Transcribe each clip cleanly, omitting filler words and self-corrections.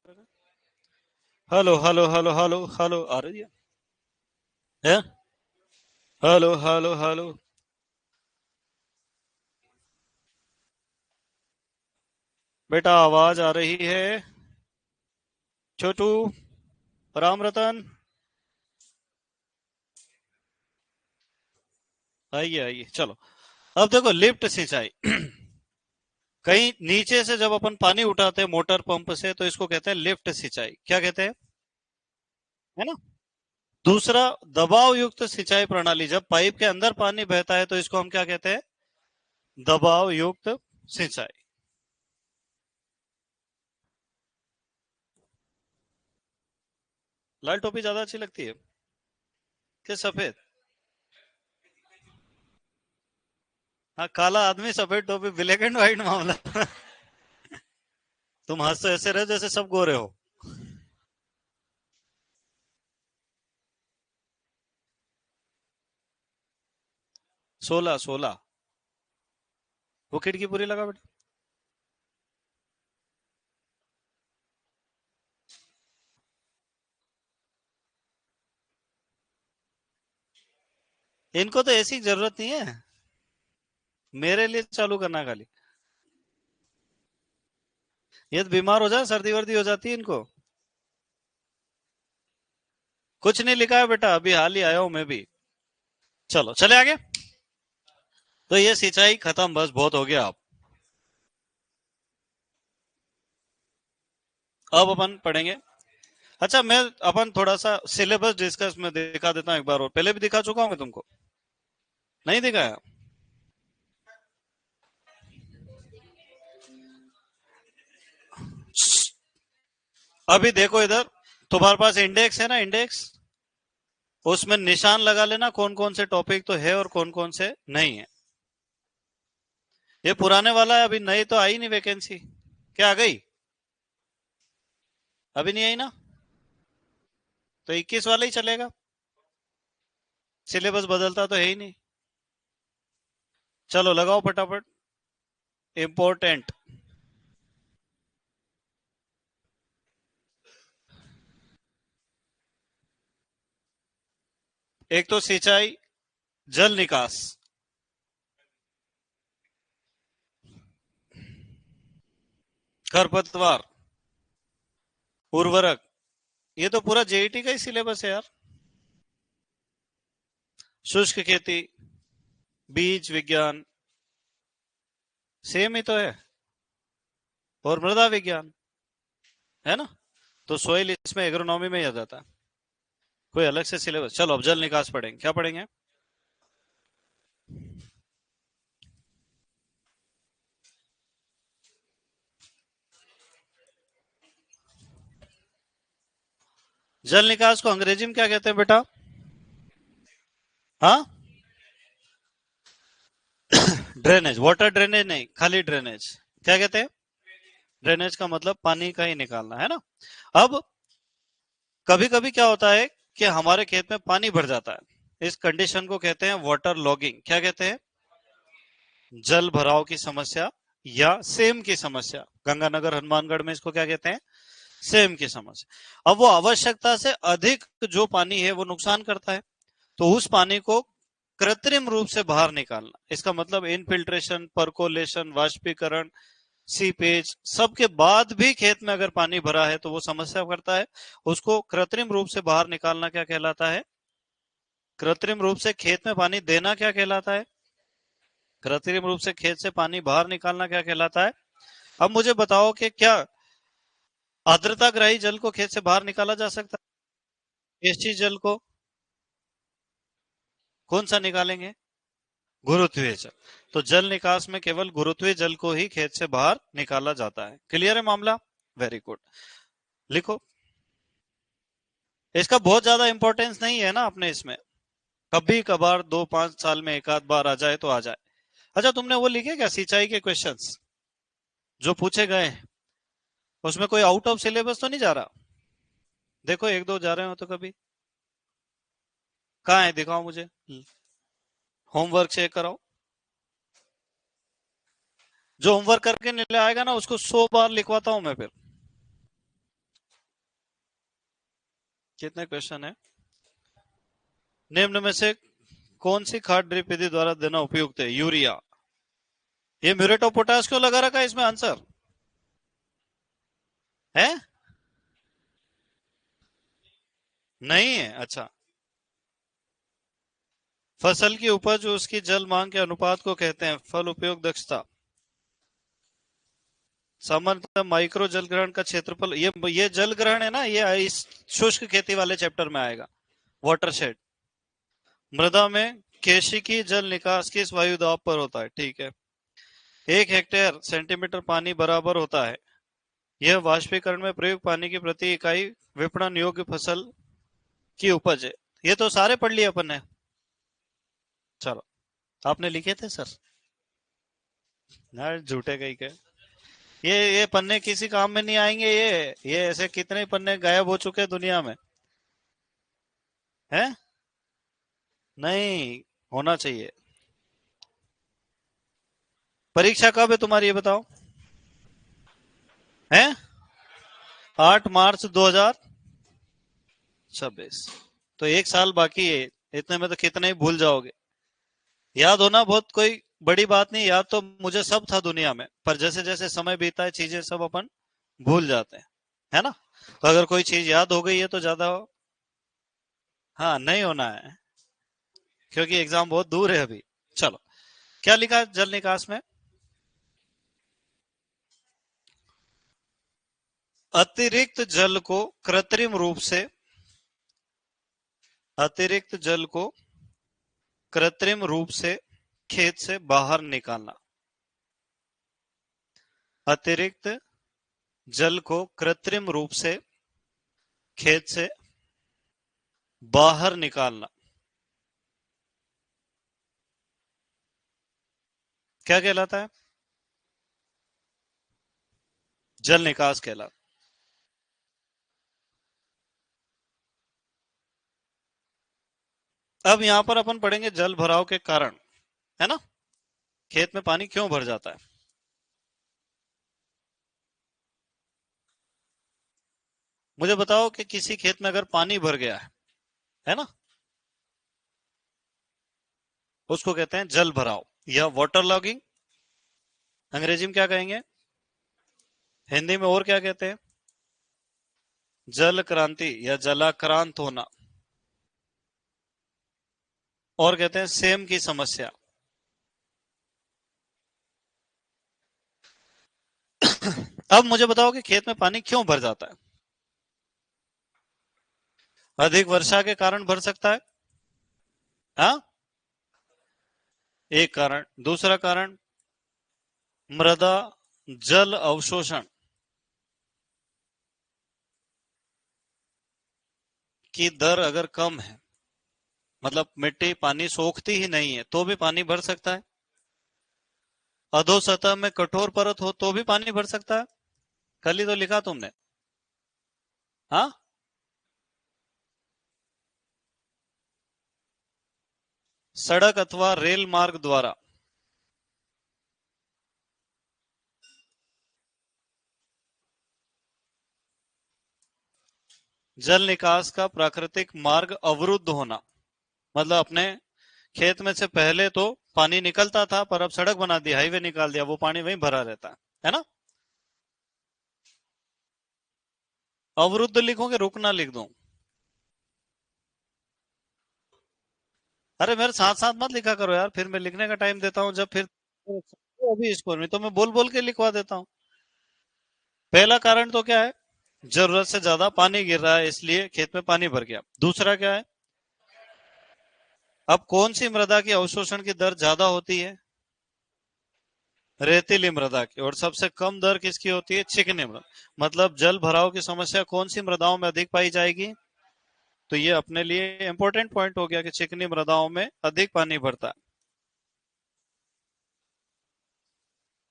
Hello hello hello hello hello आ रही है? Hello hello hello. बेटा आवाज आ रही है? छोटू, राम रतन, आइए आइए चलो। अब देखो लिफ्ट सिंचाई। कहीं नीचे से जब अपन पानी उठाते हैं मोटर पंप से तो इसको कहते हैं लिफ्ट सिंचाई। क्या कहते हैं? है ना। दूसरा, दबाव युक्त सिंचाई प्रणाली, जब पाइप के अंदर पानी बहता है तो इसको हम क्या कहते हैं? दबाव युक्त सिंचाई। लाल टोपी ज्यादा अच्छी लगती है कि सफेद? हाँ, काला आदमी सफेद टोपी, ब्लैक एंड व्हाइट मामला। तुम हंस तो ऐसे रहे जैसे सब गोरे हो। 16 16। वो खिड़की पूरी लगा बेटा। इनको तो ऐसी जरूरत नहीं है, मेरे लिए चालू करना खाली। ये तो बीमार हो जाए, सर्दी वर्दी हो जाती है इनको। कुछ नहीं लिखा है बेटा, अभी हाल ही आया हूं मैं भी। चलो चले आगे। तो ये सिंचाई खत्म, बस बहुत हो गया। अब अपन पढ़ेंगे। अच्छा, मैं अपन थोड़ा सा सिलेबस डिस्कस में दिखा देता हूँ एक बार, और पहले भी दिखा चुका हूँ मैं तुमको। नहीं दिखाया? अभी देखो इधर, तुम्हारे पास इंडेक्स है ना, इंडेक्स। उसमें निशान लगा लेना कौन कौन से टॉपिक तो है और कौन कौन से नहीं है। ये पुराने वाला है, अभी नई तो आई नहीं वैकेंसी। क्या आ गई? अभी नहीं आई ना? तो 21 वाला ही चलेगा। सिलेबस बदलता तो है ही नहीं। चलो लगाओ फटाफट। इंपॉर्टेंट। एक तो सिंचाई, जल निकास, खरपतवार, उर्वरक। ये तो पूरा जेईटी का ही सिलेबस है यार। शुष्क खेती, बीज विज्ञान, सेम ही तो है। और मृदा विज्ञान, है ना। तो सोइल इसमें एग्रोनॉमी में ही आ जाता है। कोई अलग से सिलेबस? चलो अब जल निकास पढ़ेंगे। क्या पढ़ेंगे? जल निकास को अंग्रेजी में क्या कहते हैं बेटा? हाँ, ड्रेनेज। वाटर ड्रेनेज नहीं, खाली ड्रेनेज। क्या कहते हैं? ड्रेनेज का मतलब पानी का ही निकालना, है ना। अब कभी कभी क्या होता है कि हमारे खेत में पानी भर जाता है, इस कंडीशन को कहते हैं वाटर लॉगिंग। क्या कहते हैं? जल भराव की समस्या या सेम की समस्या। गंगानगर हनुमानगढ़ में इसको क्या कहते हैं? सेम की समस्या। अब वो आवश्यकता से अधिक जो पानी है वो नुकसान करता है, तो उस पानी को कृत्रिम रूप से बाहर निकालना, इसका मतलब इनफिल्ट्रेशन, परकोलेशन, वाष्पीकरण, सीपेज, सबके बाद भी खेत में अगर पानी भरा है तो वो समस्या करता है। उसको कृत्रिम रूप से बाहर निकालना क्या कहलाता है? कृत्रिम रूप से खेत में पानी देना क्या कहलाता है? कृत्रिम रूप से खेत से पानी बाहर निकालना क्या कहलाता है? अब मुझे बताओ कि क्या आर्द्रता ग्राही जल को खेत से बाहर निकाला जा सकता है? इस चीज जल को कौन सा निकालेंगे? गुरुत्वीय जल। तो जल निकास में केवल गुरुत्वीय जल को ही खेत से बाहर निकाला जाता है। क्लियर है मामला? Very good. लिखो। इसका बहुत ज्यादा इंपॉर्टेंस नहीं है ना अपने इसमें। कभी कभार 2-5 साल में एक आध बार आ जाए तो आ जाए। अच्छा, तुमने वो लिखे क्या सिंचाई के क्वेश्चंस जो पूछे गए? उसमें कोई आउट ऑफ सिलेबस तो नहीं जा रहा? देखो एक दो जा रहे हो तो कभी। कहाँ है, दिखाओ मुझे। होमवर्क चेक कराओ। जो होमवर्क करके नहीं आएगा ना उसको 100 बार लिखवाता हूं मैं फिर। कितने क्वेश्चन है? निम्न में से कौन सी खाद ड्रिप विधि द्वारा देना उपयुक्त है? यूरिया। ये म्यूरेट ऑफ पोटाश क्यों लगा रखा है इसमें आंसर है? नहीं है, अच्छा। फसल की उपज उसकी जल मांग के अनुपात को कहते हैं। फल उपयोग दक्षता। सामान्यतः माइक्रो जल ग्रहण का क्षेत्रफल, ये जल ग्रहण है ना, ये इस शुष्क खेती वाले चैप्टर में आएगा। वाटरशेड। मृदा में केशिकी जल निकास किस वायु दाब पर होता है? ठीक है। 1 हेक्टेयर सेंटीमीटर पानी बराबर होता है। यह वाष्पीकरण में प्रयुक्त पानी की प्रति इकाई विपणन योग्य फसल की उपज है। ये तो सारे पढ़ लिए अपन ने। चलो, आपने लिखे थे सर? यार झूठे कहीं के। ये पन्ने किसी काम में नहीं आएंगे। ये ऐसे कितने पन्ने गायब हो चुके हैं दुनिया में, हैं? नहीं होना चाहिए। परीक्षा कब है तुम्हारी, ये बताओ? हैं? 8 मार्च 2026। तो 1 साल बाकी है। इतने में तो कितने ही भूल जाओगे। याद होना बहुत कोई बड़ी बात नहीं। याद तो मुझे सब था दुनिया में, पर जैसे जैसे समय बीता है चीजें सब अपन भूल जाते हैं, है ना? तो अगर कोई चीज याद हो गई है तो ज्यादा हाँ नहीं होना है, क्योंकि एग्जाम बहुत दूर है अभी। चलो, क्या लिखा है जल निकास में? अतिरिक्त जल को कृत्रिम रूप से, अतिरिक्त जल को कृत्रिम रूप से खेत से बाहर निकालना। अतिरिक्त जल को कृत्रिम रूप से खेत से बाहर निकालना क्या कहलाता है? जल निकास कहलाता। अब यहां पर अपन पढ़ेंगे जल भराव के कारण, है ना? खेत में पानी क्यों भर जाता है? मुझे बताओ कि किसी खेत में अगर पानी भर गया है ना, उसको कहते हैं जल भराव या वाटर लॉगिंग। अंग्रेजी में क्या कहेंगे? हिंदी में और क्या कहते हैं? जल क्रांति या जलाक्रांत होना। और कहते हैं सेम की समस्या। अब मुझे बताओ कि खेत में पानी क्यों भर जाता है? अधिक वर्षा के कारण भर सकता है। हाँ, एक कारण। दूसरा कारण, मृदा जल अवशोषण की दर अगर कम है, मतलब मिट्टी पानी सोखती ही नहीं है, तो भी पानी भर सकता है। अधोसतह में कठोर परत हो तो भी पानी भर सकता है। कल ही तो लिखा तुमने। हाँ, सड़क अथवा रेल मार्ग द्वारा जल निकास का प्राकृतिक मार्ग अवरुद्ध होना। मतलब अपने खेत में से पहले तो पानी निकलता था, पर अब सड़क बना दी, हाईवे निकाल दिया, वो पानी वहीं भरा रहता है ना? अवरुद्ध लिखोगे, रुकना लिख दूं? अरे मेरे साथ साथ मत लिखा करो यार, फिर मैं लिखने का टाइम देता हूँ जब, फिर अभी स्कोर में तो मैं बोल बोल के लिखवा देता हूँ। पहला कारण तो क्या है? जरूरत से ज्यादा पानी गिर रहा है इसलिए खेत में पानी भर गया। दूसरा क्या है? अब कौन सी मृदा की अवशोषण की दर ज्यादा होती है? रेतीली मृदा की। और सबसे कम दर किसकी होती है? चिकनी मृदा। मतलब जल भराव की समस्या कौन सी मृदाओं में अधिक पाई जाएगी? तो ये अपने लिए इंपॉर्टेंट पॉइंट हो गया कि चिकनी मृदाओं में अधिक पानी भरता है।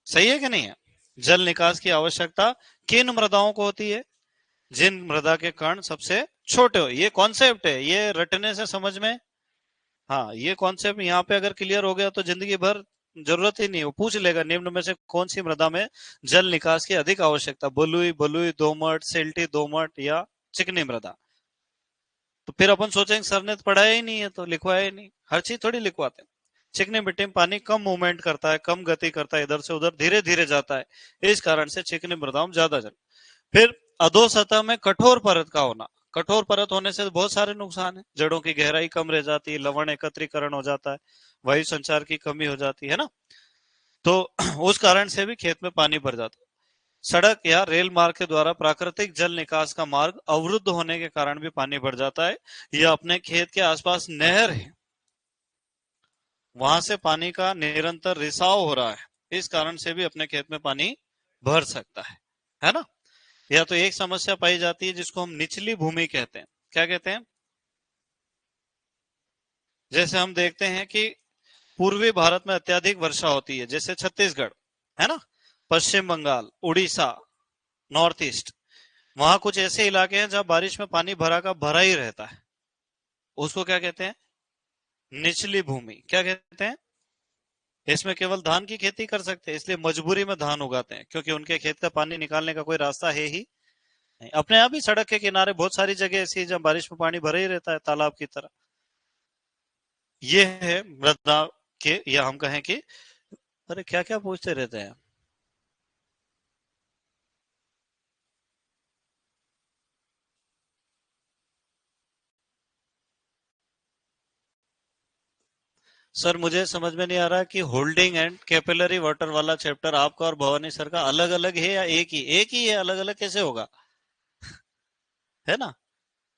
सही है कि नहीं है? जल निकास की आवश्यकता किन मृदाओं को होती है? जिन मृदा के कण सबसे छोटे हो। ये कॉन्सेप्ट है, ये रटने से समझ में। हाँ, ये कॉन्सेप्ट यहाँ पे अगर क्लियर हो गया तो जिंदगी भर जरूरत ही नहीं। वो पूछ लेगा निम्न में से कौन सी मृदा में जल निकास की अधिक आवश्यकता? बलुई, बलुई दोमट, सिल्टी दोमट या चिकनी मृदा। तो फिर अपन सोचेंगे सर ने तो पढ़ाया ही नहीं है तो लिखवाया ही नहीं, हर चीज थोड़ी लिखवाते हैं। चिकनी मिट्टी में पानी कम मूवमेंट करता है, कम गति करता है, इधर से उधर धीरे धीरे जाता है, इस कारण से चिकनी मृदाओं में ज्यादा जल। फिर अधो सतह में कठोर परत का होना, कठोर परत होने से बहुत सारे नुकसान है, जड़ों की गहराई कम रह जाती है, लवण एकत्रीकरण हो जाता है, वायु संचार की कमी हो जाती है ना, तो उस कारण से भी खेत में पानी भर जाता है। सड़क या रेल मार्ग के द्वारा प्राकृतिक जल निकास का मार्ग अवरुद्ध होने के कारण भी पानी भर जाता है, या अपने खेत के आसपास नहर है, वहां से पानी का निरंतर रिसाव हो रहा है, इस कारण से भी अपने खेत में पानी भर सकता है ना। या तो एक समस्या पाई जाती है जिसको हम निचली भूमि कहते हैं, क्या कहते हैं? जैसे हम देखते हैं कि पूर्वी भारत में अत्यधिक वर्षा होती है, जैसे छत्तीसगढ़ है ना, पश्चिम बंगाल, उड़ीसा, नॉर्थ ईस्ट, वहां कुछ ऐसे इलाके हैं जहां बारिश में पानी भरा का भरा ही रहता है, उसको क्या कहते हैं? निचली भूमि। क्या कहते हैं? इसमें केवल धान की खेती कर सकते हैं, इसलिए मजबूरी में धान उगाते हैं, क्योंकि उनके खेत का पानी निकालने का कोई रास्ता है ही नहीं। अपने यहाँ भी सड़क के किनारे बहुत सारी जगह ऐसी है जहाँ बारिश में पानी भरा ही रहता है, तालाब की तरह। ये है मृदा के, या हम कहें कि, अरे क्या क्या पूछते रहते हैं। सर मुझे समझ में नहीं आ रहा कि होल्डिंग एंड कैपिलरी वाटर वाला चैप्टर आपका और भवानी सर का अलग अलग है या एक ही है, अलग अलग कैसे होगा? है ना,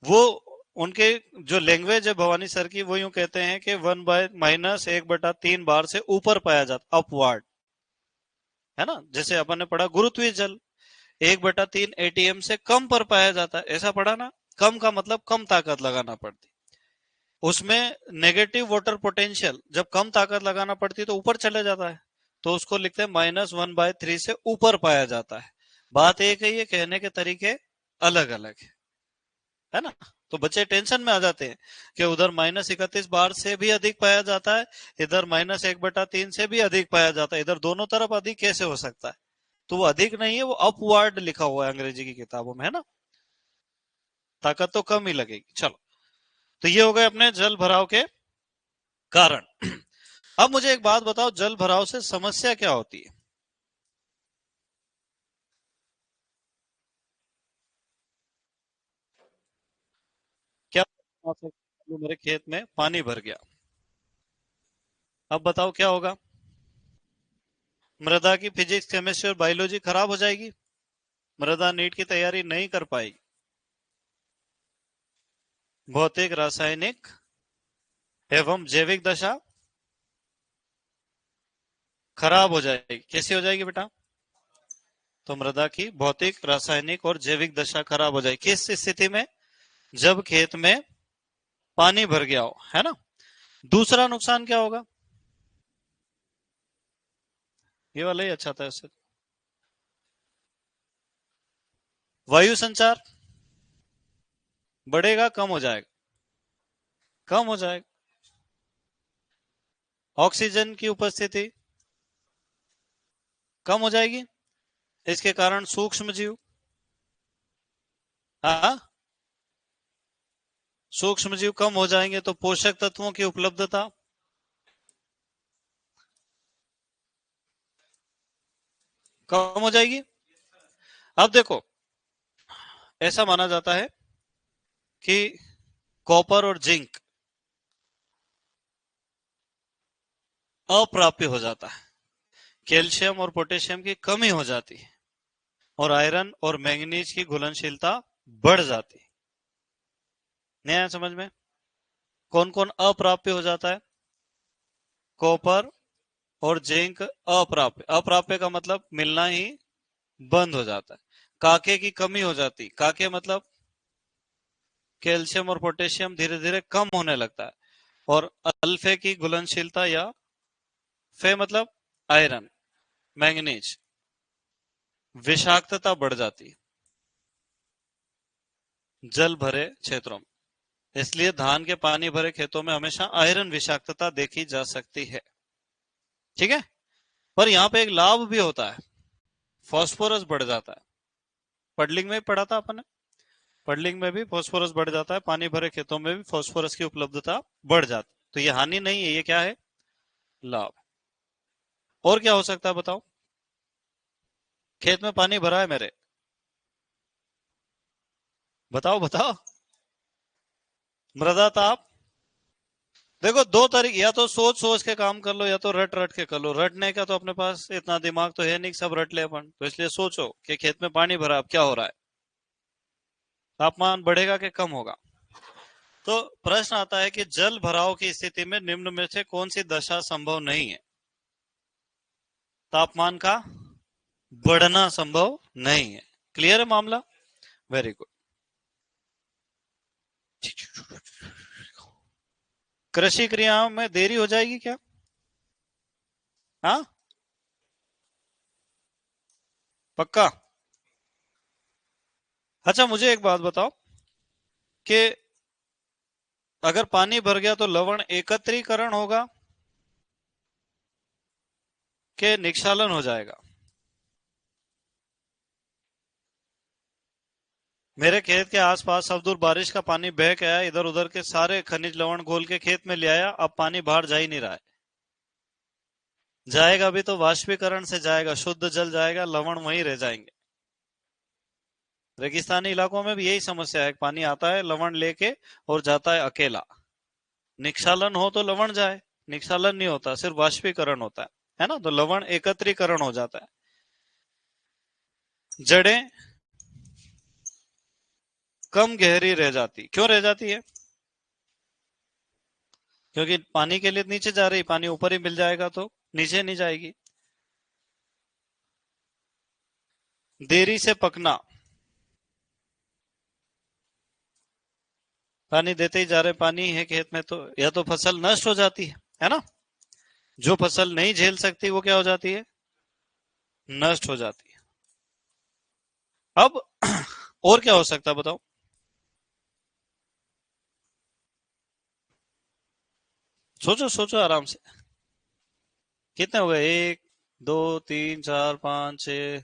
वो उनके जो लैंग्वेज है भवानी सर की, वो यूं कहते हैं कि 1/-1/3 बार से ऊपर पाया जाता, अपवर्ड, है ना। जैसे अपन ने पढ़ा गुरुत्वीय जल 1/3 एटीएम से कम पर पाया जाता है, ऐसा पढ़ा ना। कम का मतलब कम ताकत लगाना पड़ती, उसमें नेगेटिव वाटर पोटेंशियल जब कम ताकत लगाना पड़ती है तो ऊपर चले जाता है, तो उसको लिखते हैं -1/3 से ऊपर पाया जाता है। बात एक है, ये कहने के तरीके अलग अलग है ना। तो बच्चे टेंशन में आ जाते हैं कि उधर -31 बार से भी अधिक पाया जाता है, इधर -1/3 से भी अधिक पाया जाता है, इधर दोनों तरफ अधिक कैसे हो सकता है? तो वो अधिक नहीं है, वो अपवर्ड लिखा हुआ है अंग्रेजी की किताबों में, है ना। ताकत तो कम ही लगेगी। चलो, तो ये हो गए अपने जल भराव के कारण। अब मुझे एक बात बताओ, जल भराव से समस्या क्या होती है? क्या मेरे खेत में पानी भर गया, अब बताओ क्या होगा? मृदा की फिजिक्स, केमिस्ट्री और बायोलॉजी खराब हो जाएगी, मृदा नीट की तैयारी नहीं कर पाएगी, भौतिक, रासायनिक एवं जैविक दशा खराब हो जाएगी। कैसी हो जाएगी बेटा? तो मृदा की भौतिक, रासायनिक और जैविक दशा खराब हो जाएगी, किस स्थिति में? जब खेत में पानी भर गया हो, है ना। दूसरा नुकसान क्या होगा? ये वाला ही अच्छा था इससे। वायु संचार बढ़ेगा, कम हो जाएगा? कम हो जाएगा। ऑक्सीजन की उपस्थिति कम हो जाएगी, इसके कारण सूक्ष्म जीव, हाँ, सूक्ष्म जीव कम हो जाएंगे तो पोषक तत्वों की उपलब्धता कम हो जाएगी। अब देखो, ऐसा माना जाता है कि कॉपर और जिंक अप्राप्य हो जाता है, कैल्शियम और पोटेशियम की कमी हो जाती है, और आयरन और मैंगनीज की घुलनशीलता बढ़ जाती है। नहीं आया समझ में? कौन कौन अप्राप्य हो जाता है? कॉपर और जिंक अप्राप्य, अप्राप्य का मतलब मिलना ही बंद हो जाता है। काके की कमी हो जाती, काके मतलब कैल्शियम और पोटेशियम धीरे धीरे कम होने लगता है, और अल्फे की घुलनशीलता, या फे मतलब आयरन, मैंगनीज, विषाक्तता बढ़ जाती है जल भरे क्षेत्रों में। इसलिए धान के पानी भरे खेतों में हमेशा आयरन विषाक्तता देखी जा सकती है, ठीक है। पर यहाँ पे एक लाभ भी होता है, फास्फोरस बढ़ जाता है। पडलिंग में पढ़ा था अपन ने, पडलिंग में भी फास्फोरस बढ़ जाता है, पानी भरे खेतों में भी फास्फोरस की उपलब्धता बढ़ जाती है। तो ये हानि नहीं है, ये क्या है? लाभ। और क्या हो सकता है बताओ? खेत में पानी भरा है मेरे, बताओ बताओ। मृदा ताप। देखो दो तरीके, या तो सोच सोच के काम कर लो या तो रट रट के कर लो। रटने का तो अपने पास इतना दिमाग तो है नहीं कि सब रट ले अपन, तो इसलिए सोचो कि खेत में पानी भरा, अब क्या हो रहा है? तापमान बढ़ेगा कि कम होगा? तो प्रश्न आता है कि जल भराव की स्थिति में निम्न में से कौन सी दशा संभव नहीं है? तापमान का बढ़ना संभव नहीं है। क्लियर है मामला? Very good. कृषि क्रियाओं में देरी हो जाएगी क्या? हाँ, पक्का? अच्छा मुझे एक बात बताओ कि अगर पानी भर गया तो लवण एकत्रीकरण होगा कि निक्षालन हो जाएगा? मेरे खेत के आसपास सब दूर बारिश का पानी बह के आया, इधर उधर के सारे खनिज लवण घोल के खेत में ले आया, अब पानी बाहर जा ही नहीं रहा है। जाएगा भी तो वाष्पीकरण से जाएगा, शुद्ध जल जाएगा, लवण वहीं रह जाएंगे। रेगिस्तानी इलाकों में भी यही समस्या है, पानी आता है लवण लेके और जाता है अकेला। निक्षालन हो तो लवण जाए, निक्षालन नहीं होता, सिर्फ वाष्पीकरण होता है ना? तो लवण एकत्रीकरण हो जाता है। जड़ें कम गहरी रह जाती, क्यों रह जाती है? क्योंकि पानी के लिए नीचे जा रही, पानी ऊपर ही मिल जाएगा तो नीचे नहीं जाएगी। देरी से पकना, पानी देते ही जा रहे, पानी है खेत में तो या तो फसल नष्ट हो जाती है ना? जो फसल नहीं झेल सकती वो क्या हो जाती है? नष्ट हो जाती है। अब और क्या हो सकता है बताओ? सोचो सोचो आराम से। कितने हो गए? एक, दो, तीन, चार, पांच, छह।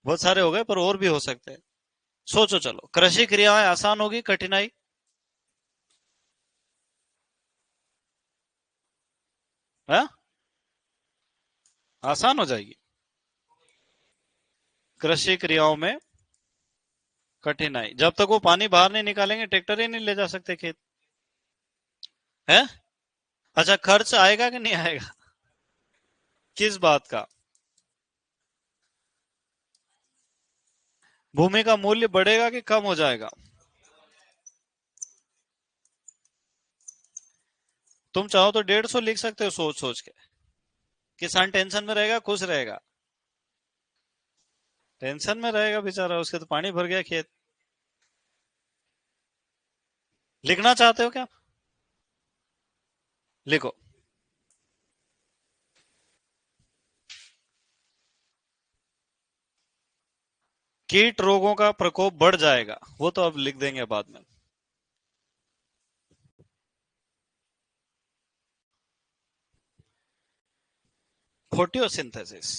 बहुत सारे हो गए पर और भी हो सकते हैं। सोचो, चलो। कृषि क्रियाएं आसान होगी, कठिनाई? है? आसान हो जाएगी। कृषि क्रियाओं में कठिनाई, जब तक वो पानी बाहर नहीं निकालेंगे ट्रैक्टर ही नहीं ले जा सकते खेत। है? अच्छा, खर्च आएगा कि नहीं आएगा? किस बात का? भूमि का मूल्य बढ़ेगा कि कम हो जाएगा? तुम चाहो तो 150 लिख सकते हो सोच सोच के। किसान टेंशन में रहेगा, खुश रहेगा? टेंशन में रहेगा बेचारा, उसके तो पानी भर गया खेत। लिखना चाहते हो क्या? लिखो। कीट रोगों का प्रकोप बढ़ जाएगा, वो तो अब लिख देंगे बाद में। फोटोसिंथेसिस।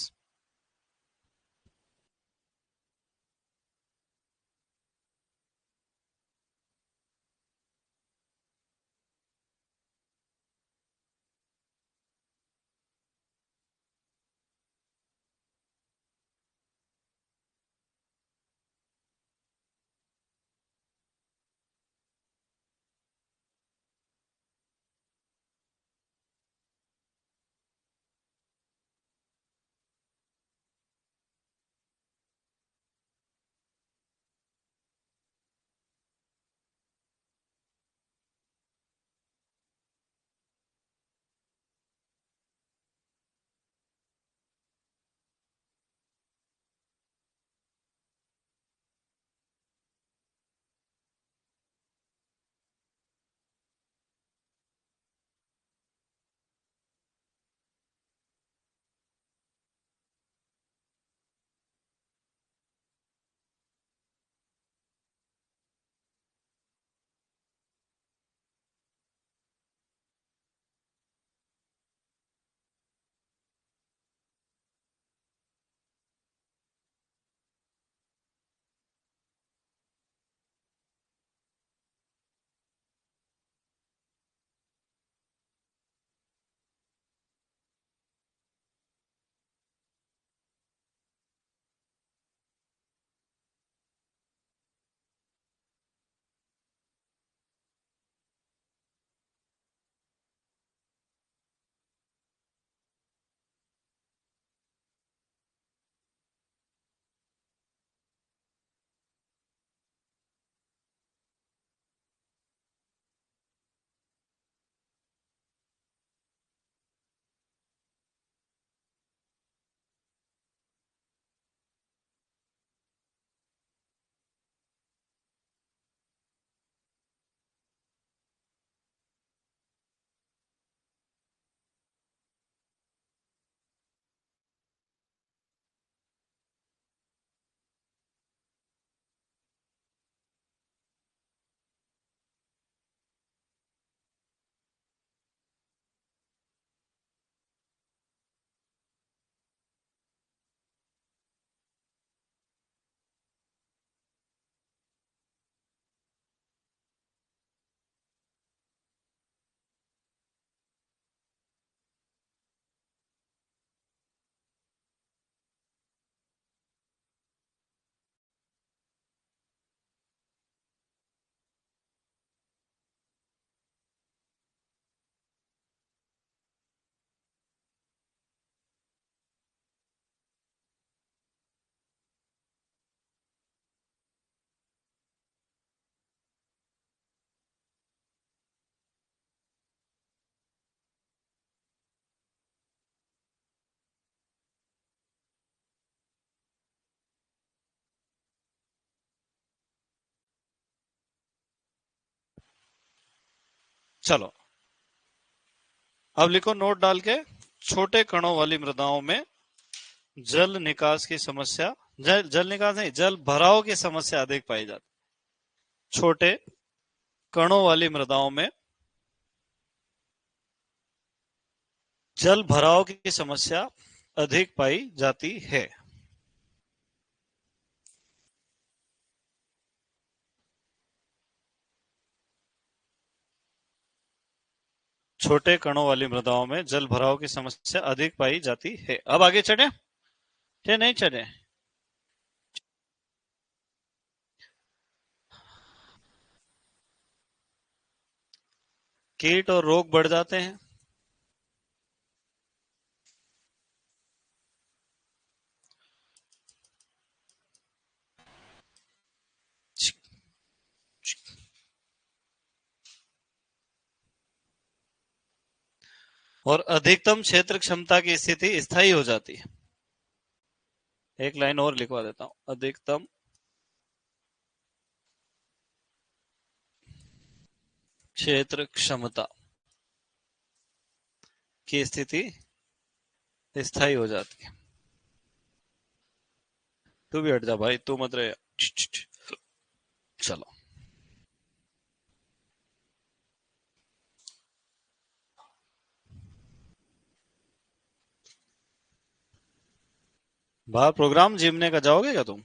चलो अब लिखो नोट डाल के, छोटे कणों वाली मृदाओं में जल निकास की समस्या, जल निकास नहीं, जल भराव की समस्या अधिक पाई जाती। छोटे कणों वाली मृदाओं में जल भराव की समस्या अधिक पाई जाती है। छोटे कणों वाली मृदाओं में जल भराव की समस्या अधिक पाई जाती है। अब आगे चढ़े, ये नहीं चढ़े। कीट और रोग बढ़ जाते हैं। और अधिकतम क्षेत्र क्षमता की स्थिति स्थायी हो जाती है। एक लाइन और लिखवा देता हूं, अधिकतम क्षेत्र क्षमता की स्थिति स्थायी हो जाती है। तू भी हट जा भाई, तू मत रहे। चलो बाहर प्रोग्राम जिमने का जाओगे क्या तुम?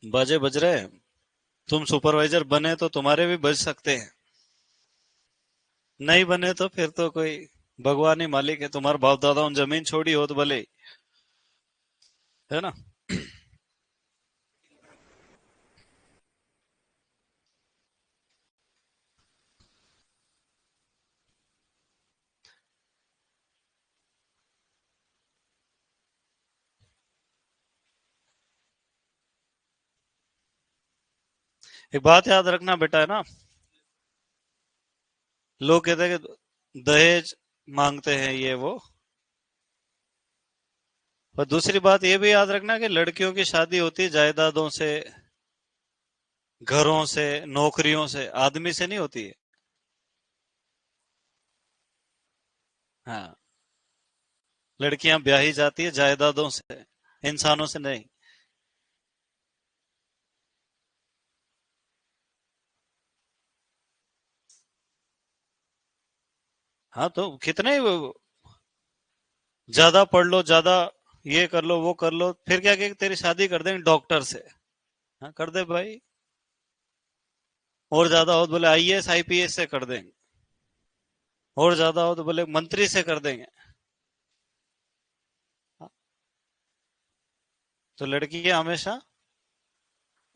बाजे बज रहे हैं। तुम सुपरवाइजर बने तो तुम्हारे भी बज सकते हैं, नहीं बने तो फिर तो कोई भगवान ही मालिक है। तुम्हारे बाप दादाओं ने जमीन छोड़ी हो तो भले, है ना। एक बात याद रखना बेटा, है ना, लोग कहते हैं कि दहेज मांगते हैं ये वो। और दूसरी बात ये भी याद रखना कि लड़कियों की शादी होती है जायदादों से, घरों से, नौकरियों से, आदमी से नहीं होती है। हाँ, लड़कियां ब्याही जाती है जायदादों से, इंसानों से नहीं। हाँ तो कितने ज्यादा पढ़ लो, ज्यादा ये कर लो वो कर लो, फिर क्या कि तेरी शादी कर देंगे डॉक्टर से। हाँ कर दे भाई। और ज्यादा हो तो बोले आईएएस आईपीएस से कर देंगे। और ज्यादा हो तो बोले मंत्री से कर देंगे। हाँ, तो लड़कियां हमेशा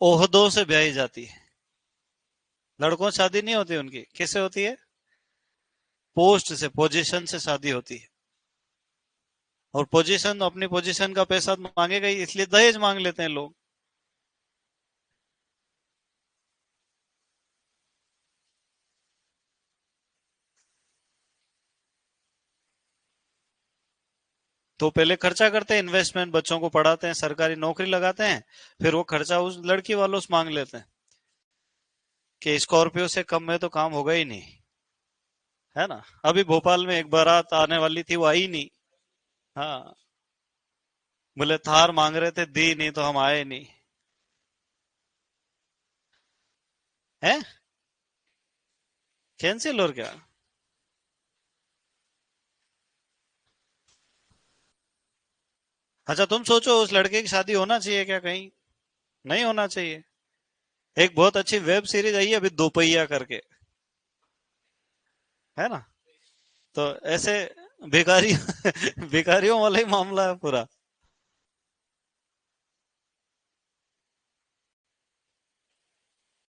ओहदों से ब्याही जाती है। लड़कों से शादी नहीं होती उनकी, किससे होती है? पोस्ट से, पोजीशन से शादी होती है। और पोजीशन, अपनी पोजीशन का पैसा तो मांगेगा ही, इसलिए दहेज मांग लेते हैं लोग। तो पहले खर्चा करते हैं, इन्वेस्टमेंट, बच्चों को पढ़ाते हैं, सरकारी नौकरी लगाते हैं, फिर वो खर्चा उस लड़की वालों से मांग लेते हैं कि स्कॉर्पियो से कम में तो काम होगा ही नहीं, है ना। अभी भोपाल में एक बारात आने वाली थी, वो आई नहीं। हाँ, बोले थार मांग रहे थे, दी नहीं तो हम आए नहीं। है कैंसिल और क्या? अच्छा तुम सोचो, उस लड़के की शादी होना चाहिए क्या कहीं? नहीं होना चाहिए। एक बहुत अच्छी वेब सीरीज आई है अभी, दोपहिया करके, है ना। तो ऐसे भिखारी भिखारियों वाला ही मामला है पूरा।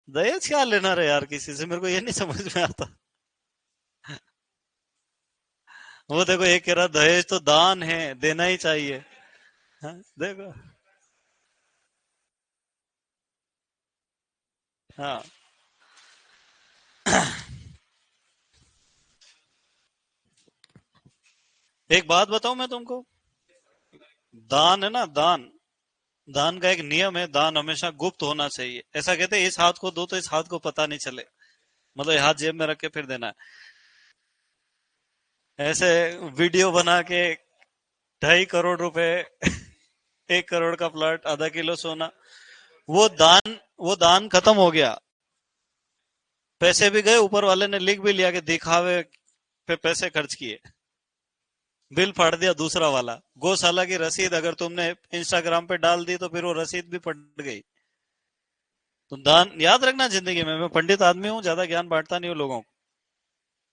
दहेज क्या लेना रे यार किसी से, मेरे को ये नहीं समझ में आता। वो देखो, एक कह रहा दहेज तो दान है, देना ही चाहिए। हाँ, देखो। हाँ, एक बात बताऊं मैं तुमको, दान है ना, दान, दान का एक नियम है, दान हमेशा गुप्त होना चाहिए। ऐसा कहते हैं इस हाथ को दो तो इस हाथ को पता नहीं चले, मतलब ये हाथ जेब में रख के फिर देना है। ऐसे वीडियो बना के 2.5 करोड़ रुपए 1 करोड़ का प्लॉट, आधा किलो सोना, वो दान, वो दान खत्म हो गया। पैसे भी गए, ऊपर वाले ने लिख भी लिया कि दिखावे पे पैसे खर्च किए, बिल फाड़ दिया दूसरा वाला। गौशाला की रसीद अगर तुमने इंस्टाग्राम पे डाल दी तो फिर वो रसीद भी फट गई। तो दान याद रखना जिंदगी में, मैं पंडित आदमी हूँ, ज्यादा ज्ञान बांटता नहीं हूँ लोगों को,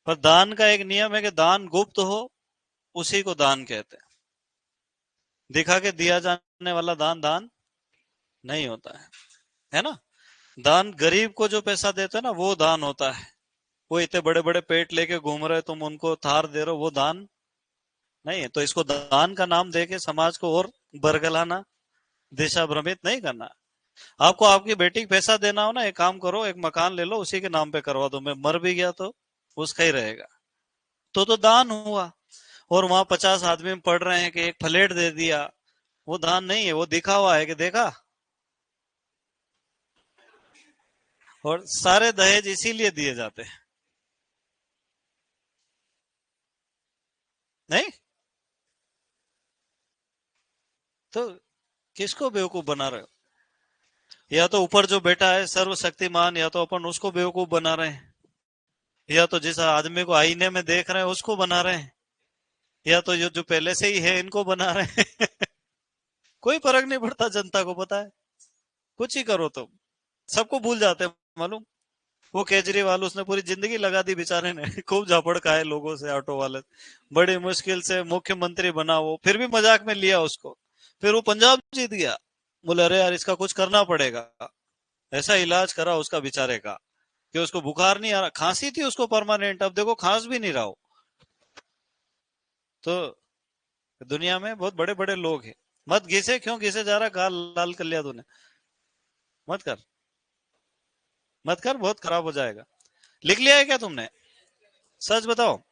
पर दान का एक नियम है कि दान गुप्त हो, उसी को दान कहते हैं। दिखा के दिया जाने वाला दान दान नहीं होता है ना। दान गरीब को जो पैसा देते हैं ना, वो दान होता है। वो इतने बड़े बड़े पेट लेके घूम रहे, तुम उनको थार दे रहे हो, वो दान नहीं है। तो इसको दान का नाम देके समाज को और बरगलाना, दिशा भ्रमित नहीं करना। आपको आपकी बेटी को पैसा देना हो ना, एक काम करो, एक मकान ले लो, उसी के नाम पे करवा दो, मैं मर भी गया तो उसका ही रहेगा। तो दान हुआ। और वहां 50 आदमी पढ़ रहे हैं कि एक फ्लैट दे दिया, वो दान नहीं है, वो दिखावा है कि देखा। और सारे दहेज इसीलिए दिए जाते हैं। नहीं तो किसको बेवकूफ बना रहे हो? या तो ऊपर जो बैठा है सर्वशक्तिमान, या तो अपन उसको बेवकूफ बना रहे हैं, या तो जिस आदमी को आईने में देख रहे हैं उसको बना रहे हैं, या तो जो जो पहले से ही है इनको बना रहे हैं। कोई फर्क नहीं पड़ता, जनता को पता है। कुछ ही करो तुम, सबको भूल जाते हैं, मालूम। वो केजरीवाल, उसने पूरी जिंदगी लगा दी बेचारे ने। खूब झापड़ खाए लोगों से, ऑटो वाले, बड़ी मुश्किल से मुख्यमंत्री बना वो, फिर भी मजाक में लिया उसको। फिर वो पंजाब जीत गया, बोले अरे यार इसका कुछ करना पड़ेगा। ऐसा इलाज करा उसका बेचारे का कि उसको बुखार नहीं आ रहा, खांसी थी उसको परमानेंट, अब देखो खांस भी नहीं रहा हो। तो दुनिया में बहुत बड़े बड़े लोग हैं। मत घिसे, क्यों घिसे जा रहा, गाल लाल कर लिया तूने, मत कर, मत कर, बहुत खराब हो जाएगा। लिख लिया है क्या तुमने? सच बताओ।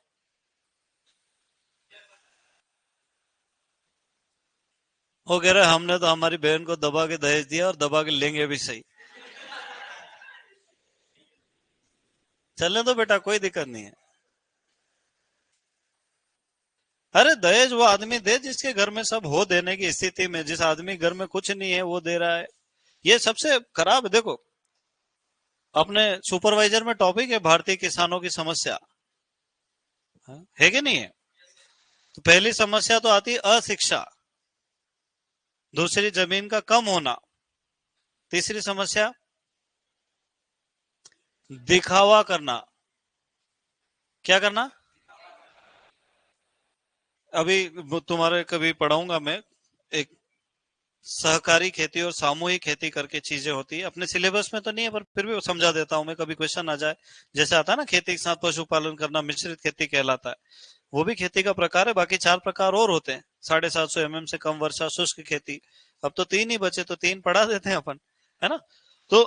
वो कह रहे हमने तो हमारी बहन को दबा के दहेज दिया और दबा के लेंगे भी सही। चलने दो बेटा, कोई दिक्कत नहीं है। अरे दहेज वो आदमी दे जिसके घर में सब हो देने की स्थिति में, जिस आदमी घर में कुछ नहीं है वो दे रहा है, ये सबसे खराब है। देखो, अपने सुपरवाइजर में टॉपिक है भारतीय किसानों की समस्या, हाँ, है कि नहीं है? तो पहली समस्या तो आती है अशिक्षा, दूसरी जमीन का कम होना, तीसरी समस्या दिखावा करना। क्या करना? अभी तुम्हारे कभी पढ़ाऊंगा मैं, एक सहकारी खेती और सामूहिक खेती करके चीजें होती है, अपने सिलेबस में तो नहीं है पर फिर भी समझा देता हूं मैं, कभी क्वेश्चन आ जाए। जैसे आता है ना, खेती के साथ पशुपालन करना, मिश्रित खेती कहलाता है। वो भी खेती का प्रकार है, बाकी 4 प्रकार और होते हैं। 750 mm से कम वर्षा, शुष्क खेती। अब तो 3 ही बचे, तो 3 पढ़ा देते हैं अपन, है ना। तो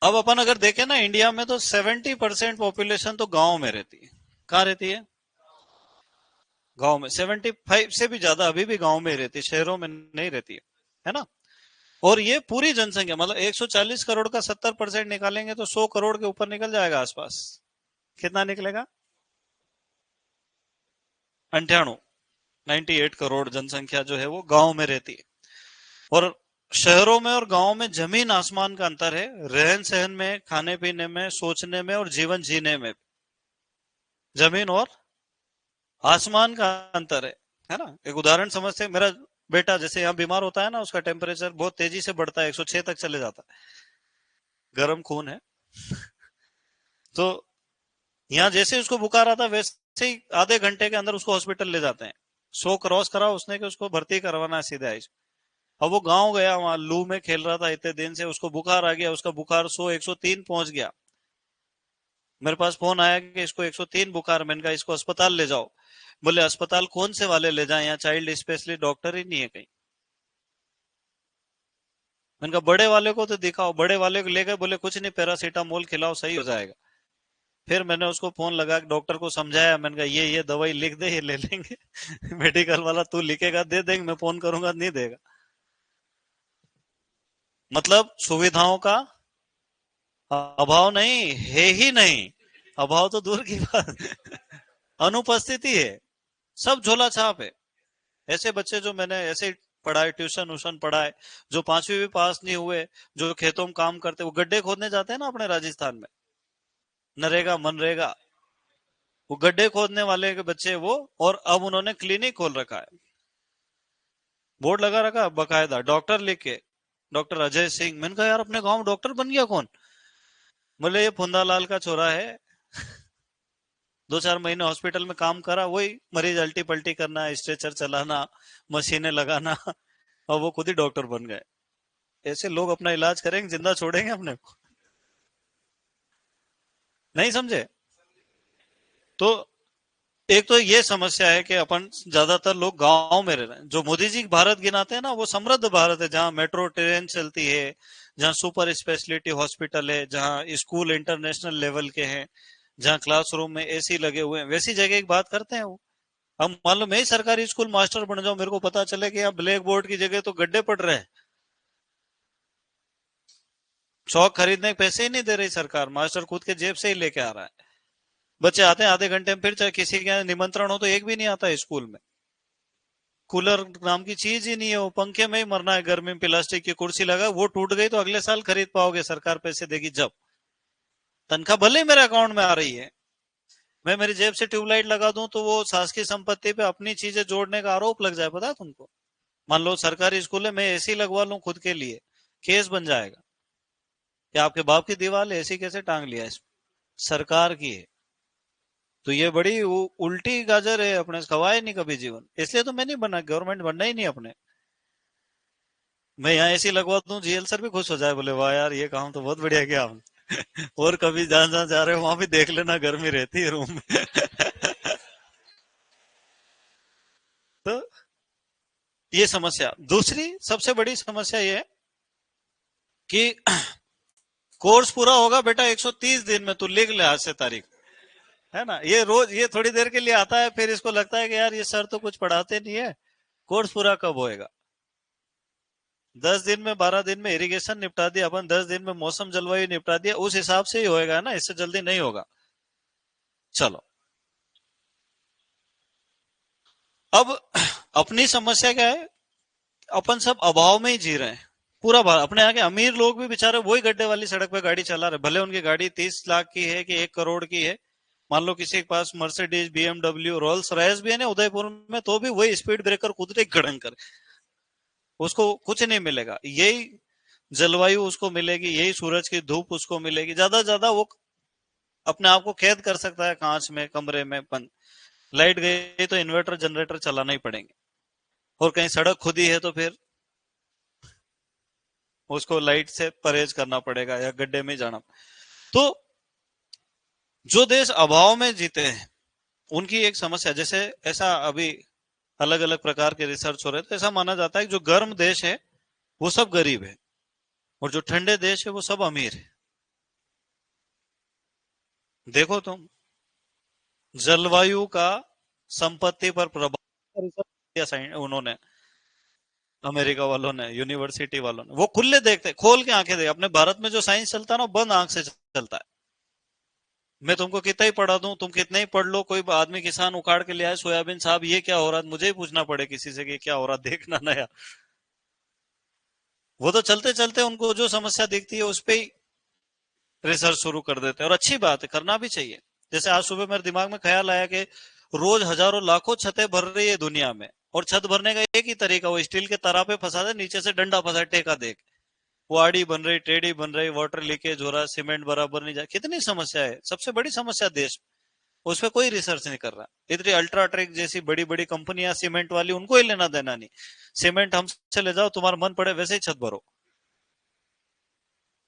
अब अपन अगर देखें ना, इंडिया में तो 70% पॉपुलेशन तो गांव में रहती है। कहाँ रहती है? गांव में। 75 से भी ज्यादा अभी भी गांव में रहती है, शहरों में नहीं रहती है ना। और ये पूरी जनसंख्या, मतलब 140 करोड़ का 70% निकालेंगे तो 100 करोड़ के ऊपर निकल जाएगा आसपास। कितना निकलेगा? 98, 98 करोड़ जनसंख्या जो है वो गांव में रहती है। और शहरों में और गांव में जमीन आसमान का अंतर है, रहन सहन में, खाने पीने में, सोचने में और जीवन जीने में। जमीन और आसमान का अंतर है ना। एक उदाहरण समझते हैं, मेरा बेटा जैसे यहाँ बीमार होता है ना, उसका टेम्परेचर बहुत तेजी से बढ़ता है, 106 तक चले जाता है, गर्म खून है। तो यहाँ जैसे उसको बुखार आता है, वैसे ही आधे घंटे के अंदर उसको हॉस्पिटल ले जाते हैं। 100 क्रॉस करा उसने कि उसको भर्ती करवाना है सीधे आइस। अब वो गांव गया, वहां लू में खेल रहा था इतने दिन से, उसको बुखार आ गया, उसका बुखार 100 103 पहुंच गया। मेरे पास फोन आया कि इसको 103 बुखार, मैंने कहा इसको अस्पताल ले जाओ। बोले अस्पताल कौन से वाले ले जाएं, यहाँ चाइल्ड स्पेशलिस्ट डॉक्टर ही नहीं है कहीं। मैंने कहा बड़े वाले को तो दिखाओ, बड़े वाले को ले गए, बोले कुछ नहीं, पैरासीटामोल खिलाओ सही हो जाएगा। फिर मैंने उसको फोन लगा के डॉक्टर को समझाया, मैंने कहा ये दवाई लिख दे, ये ले लेंगे। मेडिकल वाला तू लिखेगा दे देंगे, मैं फोन करूंगा नहीं देगा। मतलब सुविधाओं का अभाव नहीं है ही नहीं, अभाव तो दूर की बात, अनुपस्थिति है, सब झोला छाप है। ऐसे बच्चे जो मैंने ऐसे पढ़ाए, ट्यूशन व्यूशन पढ़ाए, जो 5वीं भी पास नहीं हुए, जो खेतों में काम करते, वो गड्ढे खोदने जाते हैं ना अपने राजस्थान में, नरेगा मनरेगा, वो गड्ढे खोदने वाले के बच्चे वो। और अब उन्होंने क्लिनिक खोल रखा है, बोर्ड लगा रखा है बकायदा, डॉक्टर लिख के, डॉक्टर अजय सिंह। मैंने कहा यार अपने गांव में डॉक्टर बन गया कौन? बोले ये फुंदालाल का छोरा है, 2-4 महीने हॉस्पिटल में काम करा, वही मरीज अल्टी पल्टी करना, स्ट्रेचर चलाना, मशीनें लगाना, और वो खुद ही डॉक्टर बन गए। ऐसे लोग अपना इलाज करेंगे, जिंदा छोड़ेंगे अपने को? नहीं समझे? तो एक तो ये समस्या है कि अपन ज्यादातर लोग गांव में रह रहे हैं। जो मोदी जी भारत गिनाते हैं ना, वो समृद्ध भारत है, जहाँ मेट्रो ट्रेन चलती है, जहाँ सुपर स्पेशलिटी हॉस्पिटल है, जहाँ स्कूल इंटरनेशनल लेवल के हैं, जहाँ क्लासरूम में एसी लगे हुए हैं, वैसी जगह की बात करते हैं वो। अब मान लो मैं ही सरकारी स्कूल मास्टर बन जाऊं, मेरे को पता चले कि यहाँ ब्लैक बोर्ड की जगह तो गड्ढे पड़ रहे हैं, चौक खरीदने के पैसे ही नहीं दे रही सरकार, मास्टर खुद के जेब से ही लेके आ रहा है। बच्चे आते हैं आधे घंटे में, फिर चाहे किसी के यहाँ निमंत्रण हो तो एक भी नहीं आता है स्कूल में। कूलर नाम की चीज ही नहीं है, वो पंखे में ही मरना है, गर्मी में प्लास्टिक की कुर्सी लगा, वो टूट गई तो अगले साल खरीद पाओगे, सरकार पैसे देगी जब। तनख्वाह भले ही मेरे अकाउंट में आ रही है, मैं मेरी जेब से ट्यूबलाइट लगा दूं तो वो शासकीय संपत्ति पे अपनी चीजें जोड़ने का आरोप लग जाए, पता है तुमको? मान लो सरकारी स्कूल है, मैं एसी लगवा लूं खुद के लिए, केस बन जाएगा कि आपके बाप की दीवार है, एसी कैसे टांग लिया इसमें, सरकार की है। तो ये बड़ी उल्टी गाजर है, अपने से खवाए नहीं कभी जीवन, इसलिए तो मैं नहीं बना, गवर्नमेंट बनना ही नहीं अपने। मैं यहाँ एसी लगवा दूं, जीएल सर भी खुश हो जाए, बोले वाह यार ये काम तो बहुत बढ़िया किया आपने। और कभी जहां जहां जा रहे हो वहां भी देख लेना, गर्मी रहती है रूम में। तो ये समस्या। दूसरी सबसे बड़ी समस्या ये है कि कोर्स पूरा होगा बेटा 130 दिन में, तू लिख ले आज से तारीख, है ना? ये रोज ये थोड़ी देर के लिए आता है, फिर इसको लगता है कि यार ये सर तो कुछ पढ़ाते नहीं है, कोर्स पूरा कब होएगा? 10 दिन में 12 दिन में इरिगेशन निपटा दिया अपन, 10 दिन में मौसम जलवायु निपटा दिया, उस हिसाब से ही होएगा ना, इससे जल्दी नहीं होगा। चलो, अब अपनी समस्या क्या है, अपन सब अभाव में ही जी रहे हैं। पूरा भारत, अपने यहाँ के अमीर लोग भी बेचारे वही गड्ढे वाली सड़क पे गाड़ी चला रहे, भले उनकी गाड़ी 30 लाख की है कि 1 करोड़ की है। मान लो किसी के पास मर्सिडीज, बीएमडब्ल्यू, रोल्स रॉयस भी है ना उदयपुर में, तो भी वही स्पीड ब्रेकर कूदते खड़ंग कर, उसको कुछ नहीं मिलेगा। यही जलवायु उसको मिलेगी, यही सूरज की धूप उसको मिलेगी, ज्यादा से ज्यादा वो अपने आप को कैद कर सकता है कांच में, कमरे में बंद। लाइट गई तो इन्वर्टर जनरेटर चलाना ही पड़ेंगे, और कहीं सड़क खुदी है तो फिर उसको लाइट से परहेज करना पड़ेगा या गड्ढे में जाना। तो जो देश अभाव में जीते हैं उनकी एक समस्या, जैसे ऐसा अभी अलग अलग प्रकार के रिसर्च हो रहे हैं, तो ऐसा माना जाता है कि जो गर्म देश है वो सब गरीब है, और जो ठंडे देश है वो सब अमीर है। देखो तुम, जलवायु का संपत्ति पर प्रभाव रिसर्च किया उन्होंने, अमेरिका वालों ने, यूनिवर्सिटी वालों ने, वो खुले देखते, खोल के आंखें देखते। अपने भारत में जो साइंस चलता है ना, बंद आंख से चलता है। मैं तुमको कितना ही पढ़ा दूं, तुम कितने ही पढ़ लो, कोई आदमी किसान उखाड़ के ले आए सोयाबीन, साहब ये क्या हो रहा है, मुझे ही पूछना पड़े किसी से कि क्या हो रहा देखना नया। वो तो चलते चलते उनको जो समस्या दिखती है उस पर ही रिसर्च शुरू कर देते हैं, और अच्छी बात है, करना भी चाहिए। जैसे आज सुबह मेरे दिमाग में ख्याल आया कि रोज हजारों लाखों छतें भर रही है दुनिया में, और छत भरने का एक ही तरीका, वो स्टील के तरा पे फंसा दे, नीचे से डंडा फंसा टेका देख, वो आड़ी बन रही, टेढ़ी बन रही, वाटर लीकेज हो रहा, सीमेंट बराबर नहीं जा, कितनी समस्या है। सबसे बड़ी समस्या देश, उस पर कोई रिसर्च नहीं कर रहा। इतनी अल्ट्राटेक जैसी बड़ी बड़ी कंपनियां सीमेंट वाली, उनको ही लेना देना नहीं, सीमेंट हमसे ले जाओ, तुम्हारा मन पड़े वैसे ही छत भरो।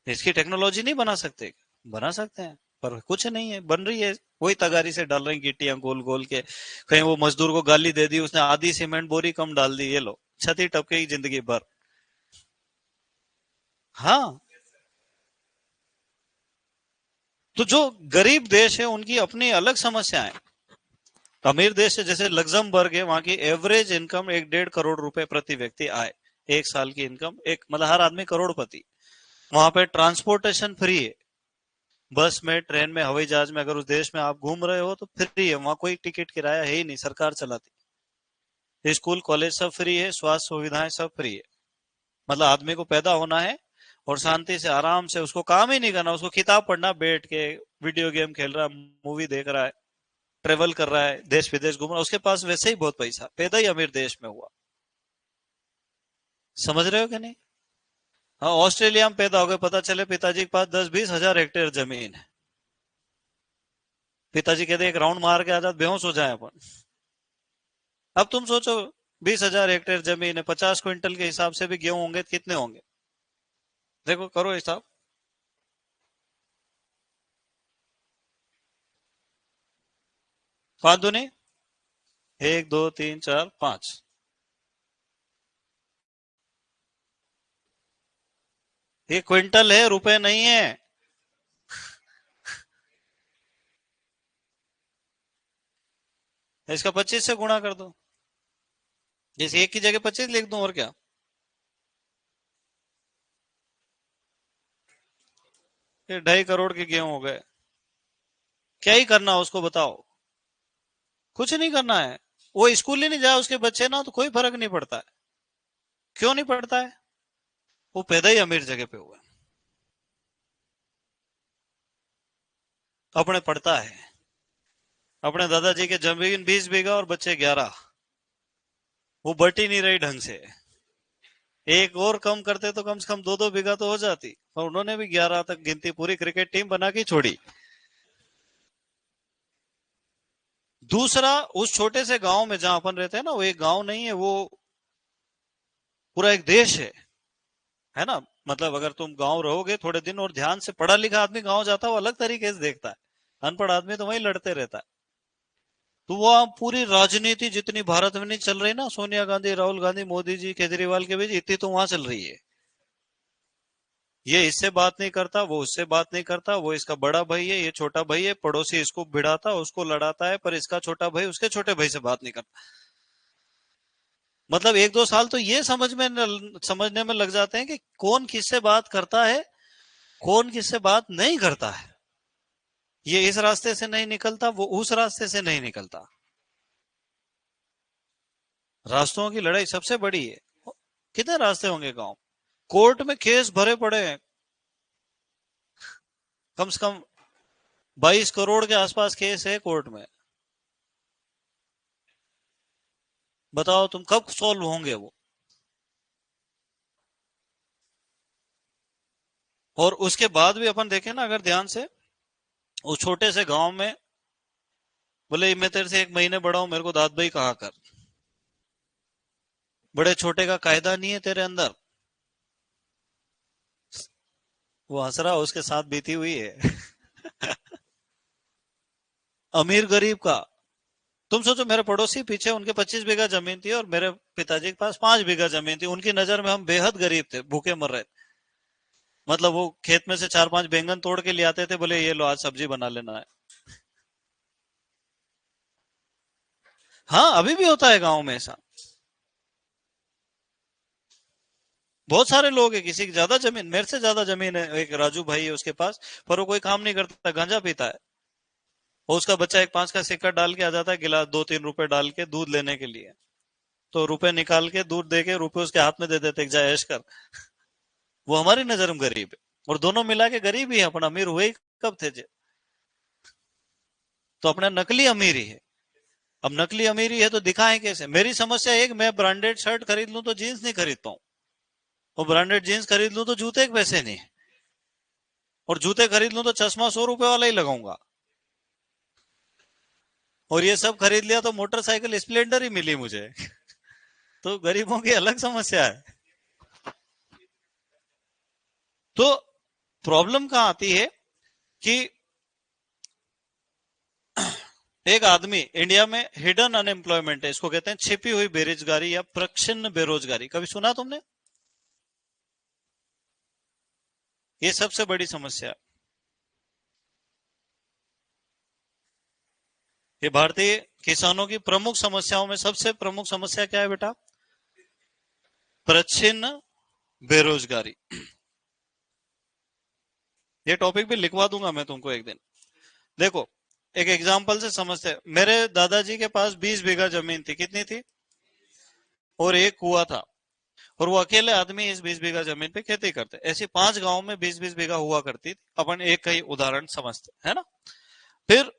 इसकी टेक्नोलॉजी नहीं बना सकते? बना सकते हैं, पर कुछ नहीं है, बन रही है वही तगारी से डाल रही गिट्टियां गोल गोल के। कहीं वो मजदूर को गाली दे दी, उसने आधी सीमेंट बोरी कम डाल दी, ये लो छत ही टपकेगी जिंदगी भर। हाँ, तो जो गरीब देश है उनकी अपनी अलग समस्याएं। अमीर देश है जैसे लग्जमबर्ग है, वहां की एवरेज इनकम 1.5 करोड़ रुपए प्रति व्यक्ति आए। एक साल की इनकम, एक मतलब हर आदमी करोड़पति। वहां पे ट्रांसपोर्टेशन फ्री है, बस में, ट्रेन में, हवाई जहाज में, अगर उस देश में आप घूम रहे हो तो फ्री है, वहां कोई टिकट किराया है ही नहीं, सरकार चलाती है। स्कूल कॉलेज सब फ्री है, स्वास्थ्य सुविधाएं सब फ्री है। मतलब आदमी को पैदा होना है और शांति से आराम से, उसको काम ही नहीं करना, उसको किताब पढ़ना, बैठ के वीडियो गेम खेल रहा है, मूवी देख रहा है, ट्रेवल कर रहा है, देश विदेश घूम रहा है, उसके पास वैसे ही बहुत पैसा, पैदा ही अमीर देश में हुआ। समझ रहे हो कि नहीं? हाँ, ऑस्ट्रेलिया में पैदा हो गए, पता चले पिताजी के पास 10-20 हजार हेक्टेयर जमीन है। पिताजी कहते एक राउंड मार के आ जाते, बेहोश हो जाए अपन। अब तुम सोचो, 20 हजार हेक्टेयर जमीन है, 50 क्विंटल के हिसाब से भी गेहूं होंगे तो कितने होंगे? देखो, करो हिसाब। 5 दूनी, 1, 2, 3, 4, 5। ये क्विंटल है, रुपए नहीं है। इसका 25 से गुणा कर दो। जैसे एक की जगह 25 लिख दूं, और क्या? ये 2.5 करोड़ के गेहूं हो गए। क्या ही करना उसको बताओ? कुछ नहीं करना है। वो स्कूल ही नहीं जाए उसके बच्चे ना, तो कोई फर्क नहीं पड़ता है। क्यों नहीं पड़ता है? वो पैदा ही अमीर जगह पे हुआ है। अपने पड़ता है। अपने दादाजी के जमीन 20 बीघा और बच्चे 11। वो बट ही नहीं रही ढंग से। एक और कम करते तो कम से कम 2-2 बीघा तो हो जाती, और उन्होंने भी 11 तक गिनती, पूरी क्रिकेट टीम बना के छोड़ी। दूसरा, उस छोटे से गांव में जहां अपन रहते हैं ना, वो एक गांव नहीं है, वो पूरा एक देश है ना। मतलब अगर तुम गांव रहोगे थोड़े दिन और ध्यान से, पढ़ा लिखा आदमी गांव जाता है, वो अलग तरीके से देखता है। अनपढ़ आदमी तो वहीं लड़ते रहता है। तो वो पूरी राजनीति जितनी भारत में नहीं चल रही ना, सोनिया गांधी, राहुल गांधी, मोदी जी, केजरीवाल के बीच, इतनी तो वहां चल रही है। ये इससे बात नहीं करता, वो उससे बात नहीं करता, वो इसका बड़ा भाई है, ये छोटा भाई है, पड़ोसी इसको भिड़ाता, उसको लड़ाता है, पर इसका छोटा भाई उसके छोटे भाई से बात नहीं करता। मतलब 1-2 साल तो ये समझने में लग जाते हैं कि कौन किससे बात करता है, कौन किससे बात नहीं करता है। ये इस रास्ते से नहीं निकलता, वो उस रास्ते से नहीं निकलता। रास्तों की लड़ाई सबसे बड़ी है। कितने रास्ते होंगे गांव? कोर्ट में केस भरे पड़े हैं, कम से कम 22 करोड़ के आसपास केस है कोर्ट में। बताओ तुम, कब सॉल्व होंगे वो? और उसके बाद भी अपन देखें ना अगर ध्यान से, उस छोटे से गांव में, बोले मैं तेरे से 1 महीने बड़ा हूं, मेरे को दाद भाई कहा कर। बड़े छोटे का कायदा नहीं है तेरे अंदर। वो हंस रहा, उसके साथ बीती हुई है। अमीर गरीब का। तुम सोचो, मेरे पड़ोसी पीछे, उनके 25 बीघा जमीन थी और मेरे पिताजी के पास 5 बीघा जमीन थी। उनकी नजर में हम बेहद गरीब थे, भूखे मर रहे थे। मतलब वो खेत में से 4-5 बैंगन तोड़ के ले आते थे, बोले ये लो आज सब्जी बना लेना है। हाँ, अभी भी होता है गाँव में ऐसा। बहुत सारे लोग हैं, किसी की ज्यादा जमीन, मेरे से ज्यादा जमीन है, एक राजू भाई है उसके पास, पर वो कोई काम नहीं करता, गांजा पीता है। और उसका बच्चा एक 5 का सिक्का डाल के आ जाता है, गिलास 2-3 रुपए डाल के दूध लेने के लिए। तो रुपए निकाल के दूध दे के रुपए उसके हाथ में दे देते, जा ऐश कर। वो हमारी नजर में गरीब है, और दोनों मिला के गरीब ही है, अपन अमीर हुए ही कब थे जे? तो अपना नकली अमीरी है। अब नकली अमीरी है तो दिखाएं कैसे? मेरी समस्या एक, मैं ब्रांडेड शर्ट खरीद लूं तो जीन्स नहीं खरीद पाऊं, और ब्रांडेड जीन्स खरीद लूं तो जूते के पैसे नहीं, और जूते खरीद लूं तो चश्मा 100 रुपए वाला ही लगाऊंगा। और ये सब खरीद लिया तो मोटरसाइकिल स्प्लेंडर ही मिली मुझे। तो गरीबों की अलग समस्या है। तो प्रॉब्लम कहां आती है कि एक आदमी, इंडिया में हिडन अनएम्प्लॉयमेंट है, इसको कहते हैं छिपी हुई बेरोजगारी या प्रच्छन्न बेरोजगारी, कभी सुना तुमने? ये सबसे बड़ी समस्या है। ये भारतीय किसानों की प्रमुख समस्याओं में सबसे प्रमुख समस्या क्या है बेटा? प्रच्छिन्न बेरोजगारी। ये टॉपिक भी लिखवा दूंगा मैं तुमको एक दिन। देखो, एक एग्जांपल से समझते हैं। मेरे दादाजी के पास 20 बीघा जमीन थी। कितनी थी? और एक कुआं था। और वो अकेले आदमी इस 20 बीघा जमीन पे खेती करते। ऐसी 5 गांव में 20-20 बीघा हुआ करती थी। अपन एक का ही उदाहरण समझते है ना। फिर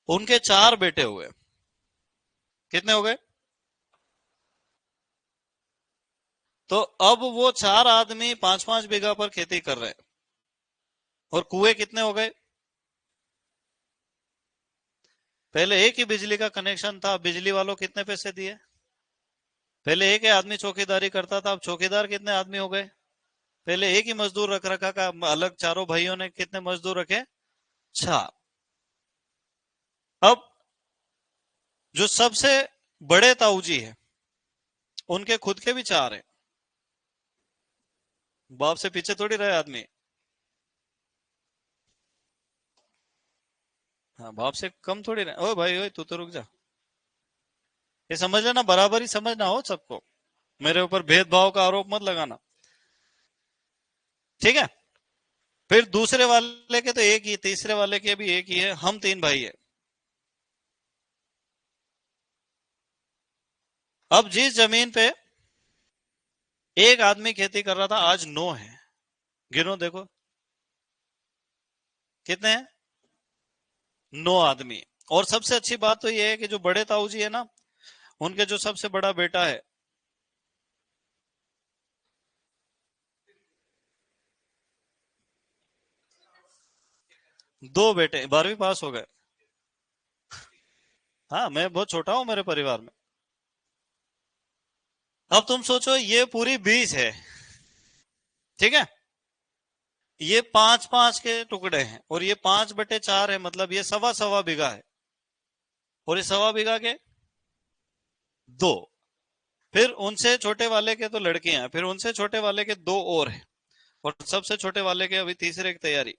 उनके 4 बेटे हुए। कितने हो गए? तो अब वो 4 आदमी 5-5 बीघा पर खेती कर रहे हैं। और कुएं कितने हो गए? पहले एक ही बिजली का कनेक्शन था, बिजली वालों कितने पैसे दिए? पहले एक ही आदमी चौकीदारी करता था, अब चौकीदार कितने आदमी हो गए? पहले एक ही मजदूर रख रखा का, अलग चारों भाइयों ने कितने मजदूर रखे? 6। अब जो सबसे बड़े ताऊजी है, उनके खुद के भी 4 है। बाप से पीछे थोड़ी रहे आदमी। हाँ, बाप से कम थोड़ी रहे। ओ भाई, ओए तू तो रुक जा। ये समझ लेना, बराबरी समझना हो सबको। मेरे ऊपर भेदभाव का आरोप मत लगाना, ठीक है? फिर दूसरे वाले के तो एक ही, तीसरे वाले के भी एक ही है। हम 3 भाई है। अब जिस जमीन पे एक आदमी खेती कर रहा था, आज 9 है। गिनो देखो कितने हैं? 9 आदमी। और सबसे अच्छी बात तो यह है कि जो बड़े ताऊ जी है ना, उनके जो सबसे बड़ा बेटा है, 2 बेटे 12वीं पास हो गए। हाँ, मैं बहुत छोटा हूं मेरे परिवार में। अब तुम सोचो, ये पूरी 20 है, ठीक है? ये 5-5 के टुकड़े हैं, और ये 5/4 है, मतलब ये सवा सवा बीघा है। और ये सवा बीघा के 2। फिर उनसे छोटे वाले के तो लड़कियां हैं, फिर उनसे छोटे वाले के 2 और हैं। और सबसे छोटे वाले के अभी तीसरे की तैयारी।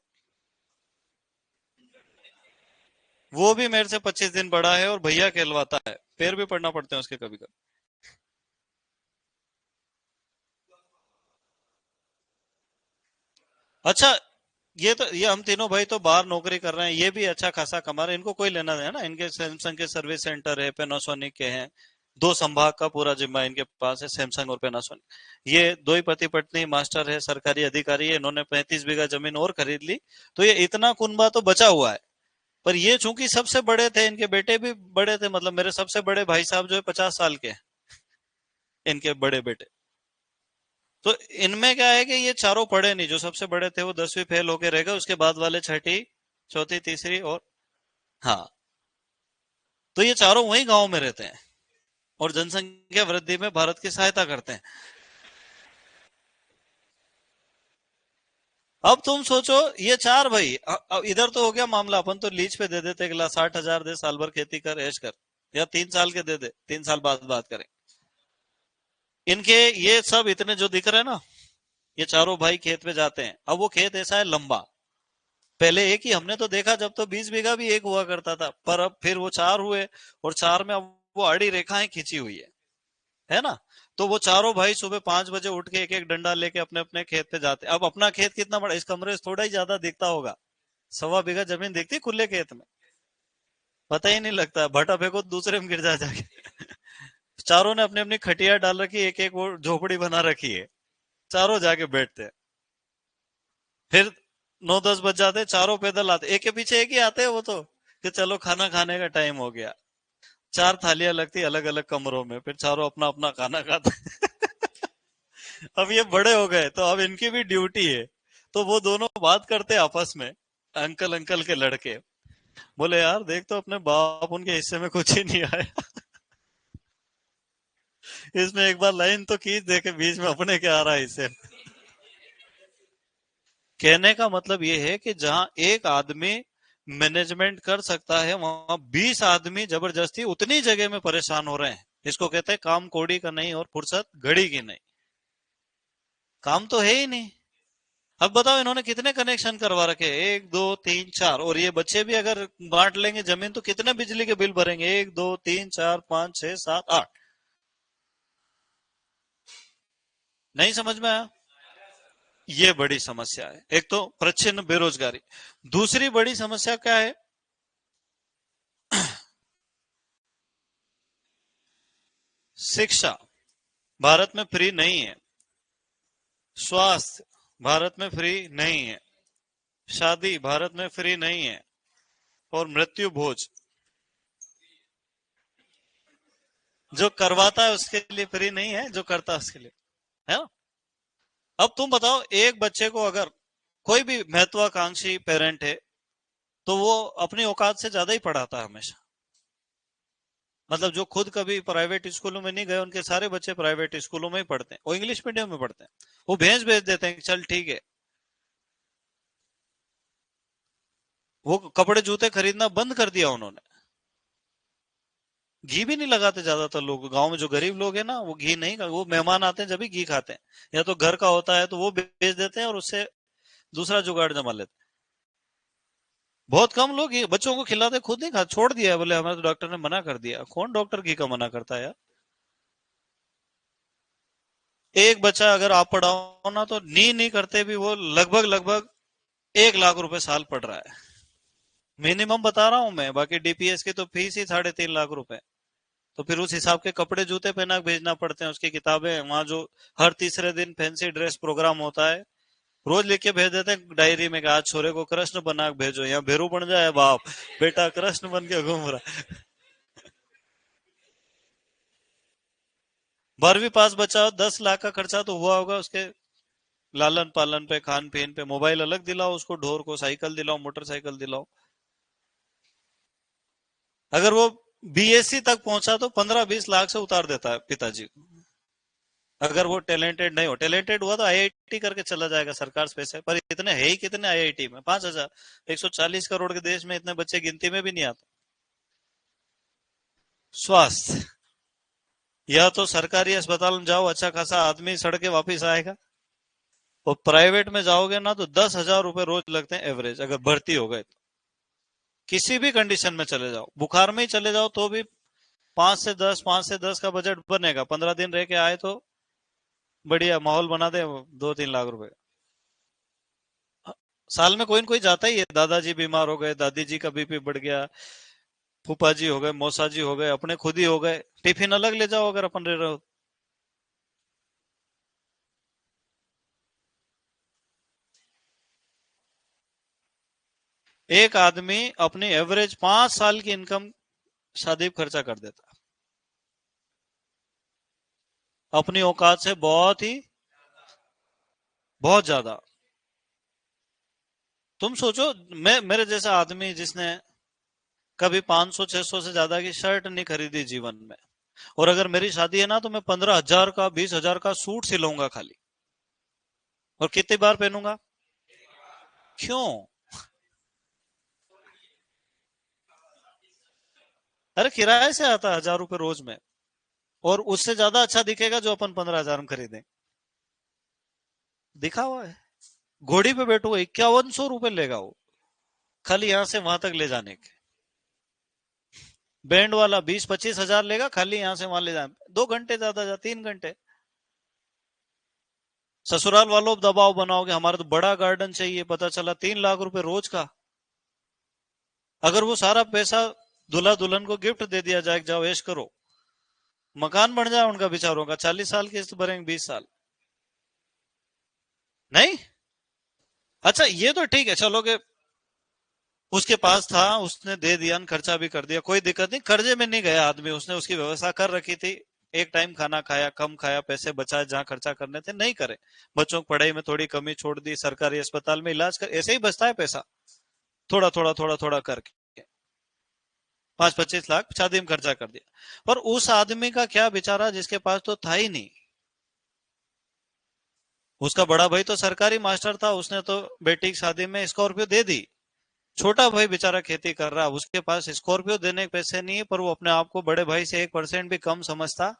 वो भी मेरे से 25 दिन बड़ा है और भैया कहलवाता है। पैर भी पड़ना पड़ते हैं उसके कभी कभी। अच्छा, ये हम तीनों भाई तो बाहर नौकरी कर रहे हैं, ये भी अच्छा खासा कमा रहे हैं। इनको कोई लेना है ना, इनके सैमसंग के सर्विस सेंटर है, पेनासोनिक के हैं। 2 संभाग का पूरा जिम्मा इनके पास है, सैमसंग और पेनासोनिक। ये 2 ही पति पत्नी मास्टर है, सरकारी अधिकारी है। इन्होंने 35 बीघा जमीन और खरीद ली। तो ये इतना कुनबा तो बचा हुआ है। पर ये चूंकि सबसे बड़े थे, इनके बेटे भी बड़े थे, मतलब मेरे सबसे बड़े भाई साहब जो है 50 साल के हैं, इनके बड़े बेटे। तो इनमें क्या है कि ये चारों पढ़े नहीं। जो सबसे बड़े थे वो 10वीं फेल होके रह गए, उसके बाद वाले छठी, चौथी, तीसरी और, हाँ। तो ये चारों वही गांव में रहते हैं और जनसंख्या वृद्धि में भारत की सहायता करते हैं। अब तुम सोचो, ये 4 भाई, अब इधर तो हो गया मामला, अपन तो लीज पे दे देते, अगला 60,000 दे, साल भर खेती कर, ऐश कर। या 3 साल के दे दे, 3 साल बाद बात करें। इनके ये सब इतने जो दिख रहे हैं ना, ये चारों भाई खेत पे जाते हैं। अब वो खेत ऐसा है लंबा। पहले एक ही हमने तो देखा, जब तो 20 बीघा भी एक हुआ करता था, पर अब फिर वो 4 हुए। और 4 में अब वो आड़ी रेखाएं खींची हुई है ना। तो वो चारों भाई सुबह 5 बजे उठ के एक एक डंडा लेके अपने अपने खेत पे जाते। अब अपना खेत कितना बड़ा, इस कमरे से थोड़ा ही ज्यादा दिखता होगा। सवा बीघा जमीन दिखती खुले खेत में, पता ही नहीं लगता। भटा फेंको दूसरे में गिर जाके। चारों ने अपनी अपनी खटिया डाल रखी, एक एक वो झोपड़ी बना रखी है। चारों जाके बैठते हैं। फिर 9-10 बज जाते, चारों पैदल आते, एक के पीछे एक ही आते हैं वो तो, कि चलो खाना खाने का टाइम हो गया। 4 थालियां लगती अलग अलग कमरों में, फिर चारों अपना अपना खाना खाते। अब ये बड़े हो गए तो अब इनकी भी ड्यूटी है। तो वो दोनों बात करते आपस में, अंकल अंकल के लड़के। बोले यार देख तो, अपने बाप उनके हिस्से में कुछ ही नहीं आया। इसमें एक बार लाइन तो खींच देखे, बीच में अपने क्या आ रहा है इससे। कहने का मतलब ये है कि जहां एक आदमी मैनेजमेंट कर सकता है, वहां 20 आदमी जबरदस्ती उतनी जगह में परेशान हो रहे हैं। इसको कहते हैं काम कौड़ी का नहीं और फुर्सत घड़ी की नहीं। काम तो है ही नहीं। अब बताओ इन्होंने कितने कनेक्शन करवा रखे, 1 2 3 4, और ये बच्चे भी अगर बांट लेंगे जमीन तो कितने बिजली के बिल भरेंगे, 1 2 3 4 5 6 7 8। नहीं समझ में आया? ये बड़ी समस्या है। एक तो प्रच्छन्न बेरोजगारी, दूसरी बड़ी समस्या क्या है? शिक्षा भारत में फ्री नहीं है, स्वास्थ्य भारत में फ्री नहीं है, शादी भारत में फ्री नहीं है, और मृत्यु भोज जो करवाता है उसके लिए फ्री नहीं है, जो करता है उसके लिए है ना। अब तुम बताओ, एक बच्चे को अगर कोई भी महत्वाकांक्षी पेरेंट है तो वो अपनी औकात से ज्यादा ही पढ़ाता है हमेशा। मतलब जो खुद कभी प्राइवेट स्कूलों में नहीं गए, उनके सारे बच्चे प्राइवेट स्कूलों में ही पढ़ते हैं, वो इंग्लिश मीडियम में पढ़ते हैं। वो भेज देते हैं कि चल ठीक है। वो कपड़े जूते खरीदना बंद कर दिया उन्होंने। घी भी नहीं लगाते ज्यादातर लोग गांव में, जो गरीब लोग हैं ना वो घी नहीं वो मेहमान आते हैं जब भी घी खाते हैं, या तो घर का होता है तो वो बेच देते हैं और उससे दूसरा जुगाड़ जमा लेते हैं। बहुत कम लोग ये बच्चों को खिलाते, खुद नहीं खा, छोड़ दिया है, बोले हमारे तो डॉक्टर ने मना कर दिया। कौन डॉक्टर घी का मना करता है यार? एक बच्चा अगर आप पढ़ाओ ना तो नहीं करते भी वो लगभग लगभग 1 लाख रुपए साल पढ़ रहा है, मिनिमम बता रहा हूं मैं। बाकी डीपीएस की तो फीस ही 3.5 लाख रुपए। तो फिर उस हिसाब के कपड़े जूते पहना के भेजना पड़ते हैं, उसकी किताबें वहां जो हर तीसरे दिन फैंसी ड्रेस प्रोग्राम होता है, रोज लिख के भेज देते हैं डायरी में कि आज छोरे को कृष्ण बना के भेजो, यहाँ भेरू बन जाए बाप, बेटा कृष्ण बन के घूम रहा। 12वीं पास बच्चा हो, 10 लाख का खर्चा तो हुआ होगा उसके लालन पालन पे, खान पीन पे। मोबाइल अलग दिलाओ उसको, ढोर को साइकिल दिलाओ, मोटरसाइकिल दिलाओ। अगर वो बीएससी तक पहुंचा तो 15 20 लाख से उतार देता है पिताजी को। अगर वो टैलेंटेड नहीं हो, टैलेंटेड हुआ तो आईआईटी करके चला जाएगा सरकार से पैसे, पर इतने है ही कितने आईआईटी में? 5,000। 140 करोड़ के देश में इतने बच्चे गिनती में भी नहीं आते। स्वास्थ्य, या तो सरकारी अस्पताल में जाओ, अच्छा खासा आदमी सड़ के वापिस आएगा, और प्राइवेट में जाओगे ना तो 10,000 रुपए रोज लगते हैं एवरेज, अगर भर्ती हो गए तो। किसी भी कंडीशन में चले जाओ, बुखार में ही चले जाओ तो भी 5 से 10, 5 से 10 का बजट बनेगा। 15 दिन रह के आए तो बढ़िया माहौल बना दे, 2 3 लाख रुपए। साल में कोई न कोई जाता ही है, दादाजी बीमार हो गए, दादी जी का बीपी बढ़ गया, फूफा जी हो गए, मौसा जी हो गए, अपने खुद ही हो गए। टिफिन अलग ले जाओ अगर अपन रह रहे हो। एक आदमी अपनी एवरेज 5 साल की इनकम शादी पे खर्चा कर देता है, अपनी औकात से बहुत ही, बहुत ज्यादा। तुम सोचो, मैं मेरे जैसा आदमी जिसने कभी 500 600 से ज्यादा की शर्ट नहीं खरीदी जीवन में, और अगर मेरी शादी है ना तो मैं 15,000 का 20,000 का सूट सिलूंगा खाली, और कितनी बार पहनूंगा? क्यों? अरे किराए से आता है 1,000 रुपए रोज में, और उससे ज्यादा अच्छा दिखेगा जो अपन 15,000 में खरीदें। दिखा हुआ है। घोड़ी पे बैठो 5100 रुपए लेगा वो, खाली यहां से वहां तक ले जाने के। बैंड वाला 20 25 हजार लेगा खाली यहां से वहां ले जाने, 2 घंटे ज्यादा जा 3 घंटे। ससुराल वालों दबाव बनाओगे, हमारा तो बड़ा गार्डन चाहिए, पता चला 3 लाख रुपए रोज का। अगर वो सारा पैसा दूल्हा दुल्हन को गिफ्ट दे दिया जाए, जाओ ऐश करो, मकान बन जाए उनका बेचारों का, 40 साल किस्त भरेंगे, 20 साल। नहीं। अच्छा ये तो ठीक है, चलो कि उसके पास था, उसने दे दिया, खर्चा भी कर दिया, कोई दिक्कत नहीं, कर्जे में नहीं गया आदमी, उसने उसकी व्यवस्था कर रखी थी। एक टाइम खाना खाया, कम खाया, पैसे बचाए जहां खर्चा करने थे नहीं करे, बच्चों की पढ़ाई में थोड़ी कमी छोड़ दी, सरकारी अस्पताल में इलाज कर, ऐसे ही बचता है पैसा, थोड़ा थोड़ा थोड़ा थोड़ा करके 5 25 लाख शादी में खर्चा कर दिया। पर उस आदमी का क्या बेचारा, जिसके पास तो था ही नहीं। उसका बड़ा भाई तो सरकारी मास्टर था, उसने तो बेटी की शादी में स्कॉर्पियो दे दी। छोटा भाई बेचारा खेती कर रहा, उसके पास स्कॉर्पियो देने के पैसे नहीं है, पर वो अपने आप को बड़े भाई से 1% भी कम समझता।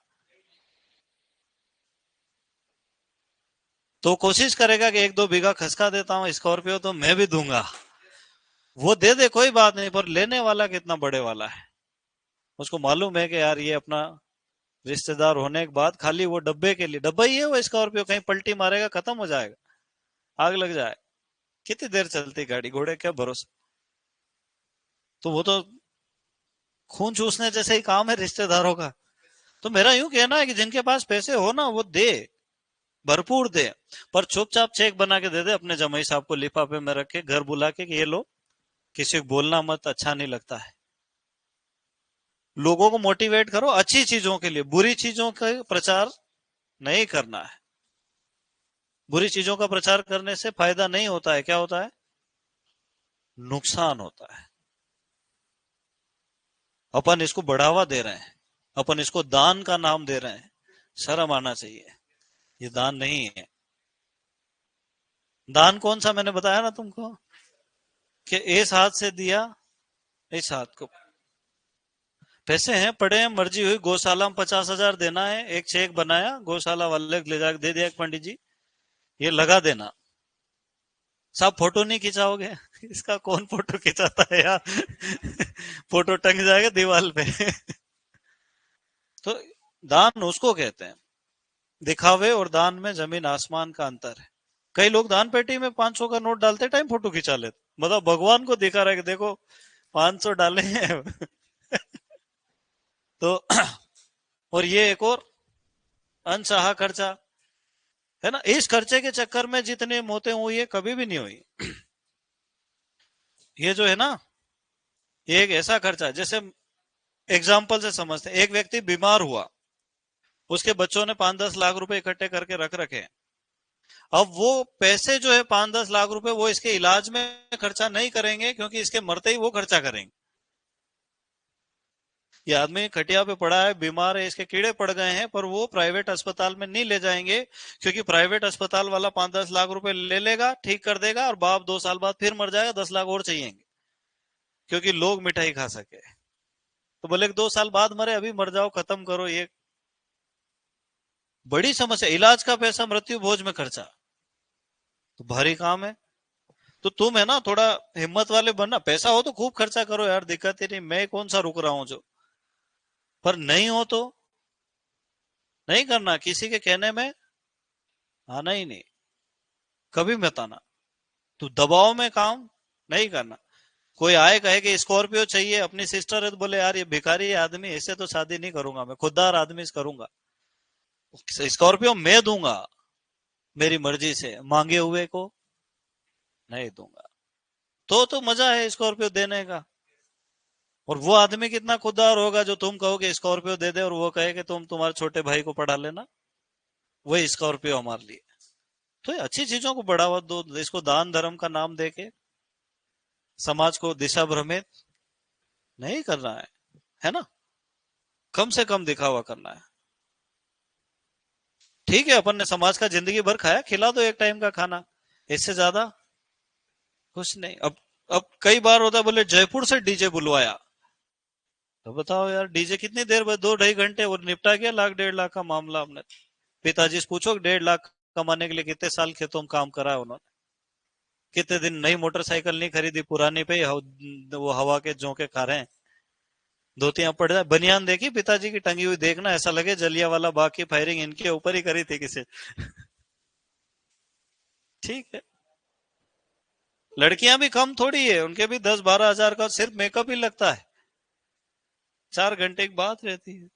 तो कोशिश करेगा कि 1-2 बीघा खसका देता हूं स्कॉर्पियो तो मैं भी दूंगा। वो दे दे कोई बात नहीं, पर लेने वाला कितना बड़े वाला है। उसको मालूम है कि यार ये अपना रिश्तेदार होने के बाद खाली वो डब्बे के लिए, डब्बा ही है वो स्कॉर्पियो, कहीं पलटी मारेगा खत्म हो जाएगा, आग लग जाए। कितनी देर चलती गाड़ी, घोड़े क्या भरोसा। तो वो तो खून चूसने जैसे ही काम है रिश्तेदारों का। तो मेरा यूं कहना है कि जिनके पास पैसे हो ना वो दे, भरपूर दे, पर चुपचाप चेक बना के दे दे अपने जमाई साहब को, लिफाफे में रख के घर बुला के कि ये लो, किसी को बोलना मत, अच्छा नहीं लगता है। लोगों को मोटिवेट करो अच्छी चीजों के लिए, बुरी चीजों का प्रचार नहीं करना है। बुरी चीजों का प्रचार करने से फायदा नहीं होता है, क्या होता है, नुकसान होता है। अपन इसको बढ़ावा दे रहे हैं, अपन इसको दान का नाम दे रहे हैं, शर्म आना चाहिए। ये दान नहीं है। दान कौन सा मैंने बताया ना तुमको, कि इस हाथ से दिया, इस हाथ को। पैसे हैं पड़े हैं, मर्जी हुई गौशाला में 50,000 देना है, एक चेक बनाया गौशाला वाले ले जाकर दे दिया, पंडित जी ये लगा देना। साहब फोटो नहीं खिंचाओगे? इसका कौन फोटो खिंचाता है यार। फोटो टंग जाएगा दीवार पे। तो दान उसको कहते हैं। दिखावे और दान में जमीन आसमान का अंतर है। कई लोग दान पेटी में 500 का नोट डालते टाइम फोटो खिंचा लेते, मतलब भगवान को दिखा रहा है कि देखो 500 डाले हैं। तो और ये एक और अनचाहा खर्चा है ना, इस खर्चे के चक्कर में जितनी मौतें हुई है कभी भी नहीं हुई। ये जो है ना, ये एक ऐसा खर्चा, जैसे एग्जाम्पल से समझते हैं, एक व्यक्ति बीमार हुआ, उसके बच्चों ने 5-10 लाख रुपए इकट्ठे करके रख रखे हैं। अब वो पैसे जो है 5-10 लाख रुपए वो इसके इलाज में खर्चा नहीं करेंगे, क्योंकि इसके मरते ही वो खर्चा करेंगे। ये आदमी खटिया पे पड़ा है, बीमार है, इसके कीड़े पड़ गए हैं, पर वो प्राइवेट अस्पताल में नहीं ले जाएंगे, क्योंकि प्राइवेट अस्पताल वाला 5-10 लाख रुपए ले लेगा, ठीक कर देगा, और बाप 2 साल बाद फिर मर जाएगा, 10 लाख और चाहिएंगे, क्योंकि लोग मिठाई खा सके। तो बोले 2 साल बाद मरे, अभी मर जाओ, खत्म करो। ये बड़ी समस्या, इलाज का पैसा मृत्यु भोज में खर्चा, तो भारी काम है। तो तुम है ना थोड़ा हिम्मत वाले बनना, पैसा हो तो खूब खर्चा करो यार, दिक्कत ही नहीं, मैं कौन सा रुक रहा हूं जो। पर नहीं हो तो नहीं करना, किसी के कहने में आना ही नहीं, कभी मत आना। तू दबाव में काम नहीं करना। कोई आए कहे कि स्कॉर्पियो चाहिए, अपनी सिस्टर है तो बोले यार ये भिखारी आदमी, इससे तो शादी नहीं करूंगा, मैं खुददार आदमी से करूंगा, स्कॉर्पियो मैं दूंगा मेरी मर्जी से, मांगे हुए को नहीं दूंगा। तो मजा है स्कॉर्पियो देने का। और वो आदमी कितना खुददार होगा जो तुम कहोगे स्कॉर्पियो दे दे, और वो कहे कि तुम तुम्हारे छोटे भाई को पढ़ा लेना, वही स्कॉर्पियो हमारे लिए। तो ये अच्छी चीजों को बढ़ावा दो, इसको दान धर्म का नाम देके समाज को दिशा भ्रमित नहीं करना है ना, कम से कम दिखावा करना है। ठीक है, अपन ने समाज का जिंदगी भर खाया, खिला दो एक टाइम का खाना, इससे ज्यादा कुछ नहीं। अब कई बार होता है, बोले जयपुर से डीजे बुलवाया, तो बताओ यार डीजे कितनी देर बाद, 2-2.5 घंटे और निपटा गया, 1-1.5 लाख का मामला। हमने पिताजी से पूछो 1.5 लाख कमाने के लिए कितने साल खेतों में काम करा है उन्होंने, कितने दिन नई मोटरसाइकिल नहीं खरीदी, पुरानी पे वो हवा के झोंके खा रहे हैं। धोतियां पड़ जाए, बनियान देखी पिताजी की टंगी हुई, देखना ऐसा लगे जलिया वाला बाग की फायरिंग इनके ऊपर ही करी थी किसी। ठीक है, लड़कियां भी कम थोड़ी है, उनके भी 10-12 हजार का सिर्फ मेकअप ही लगता है, 4 घंटे की बात रहती है।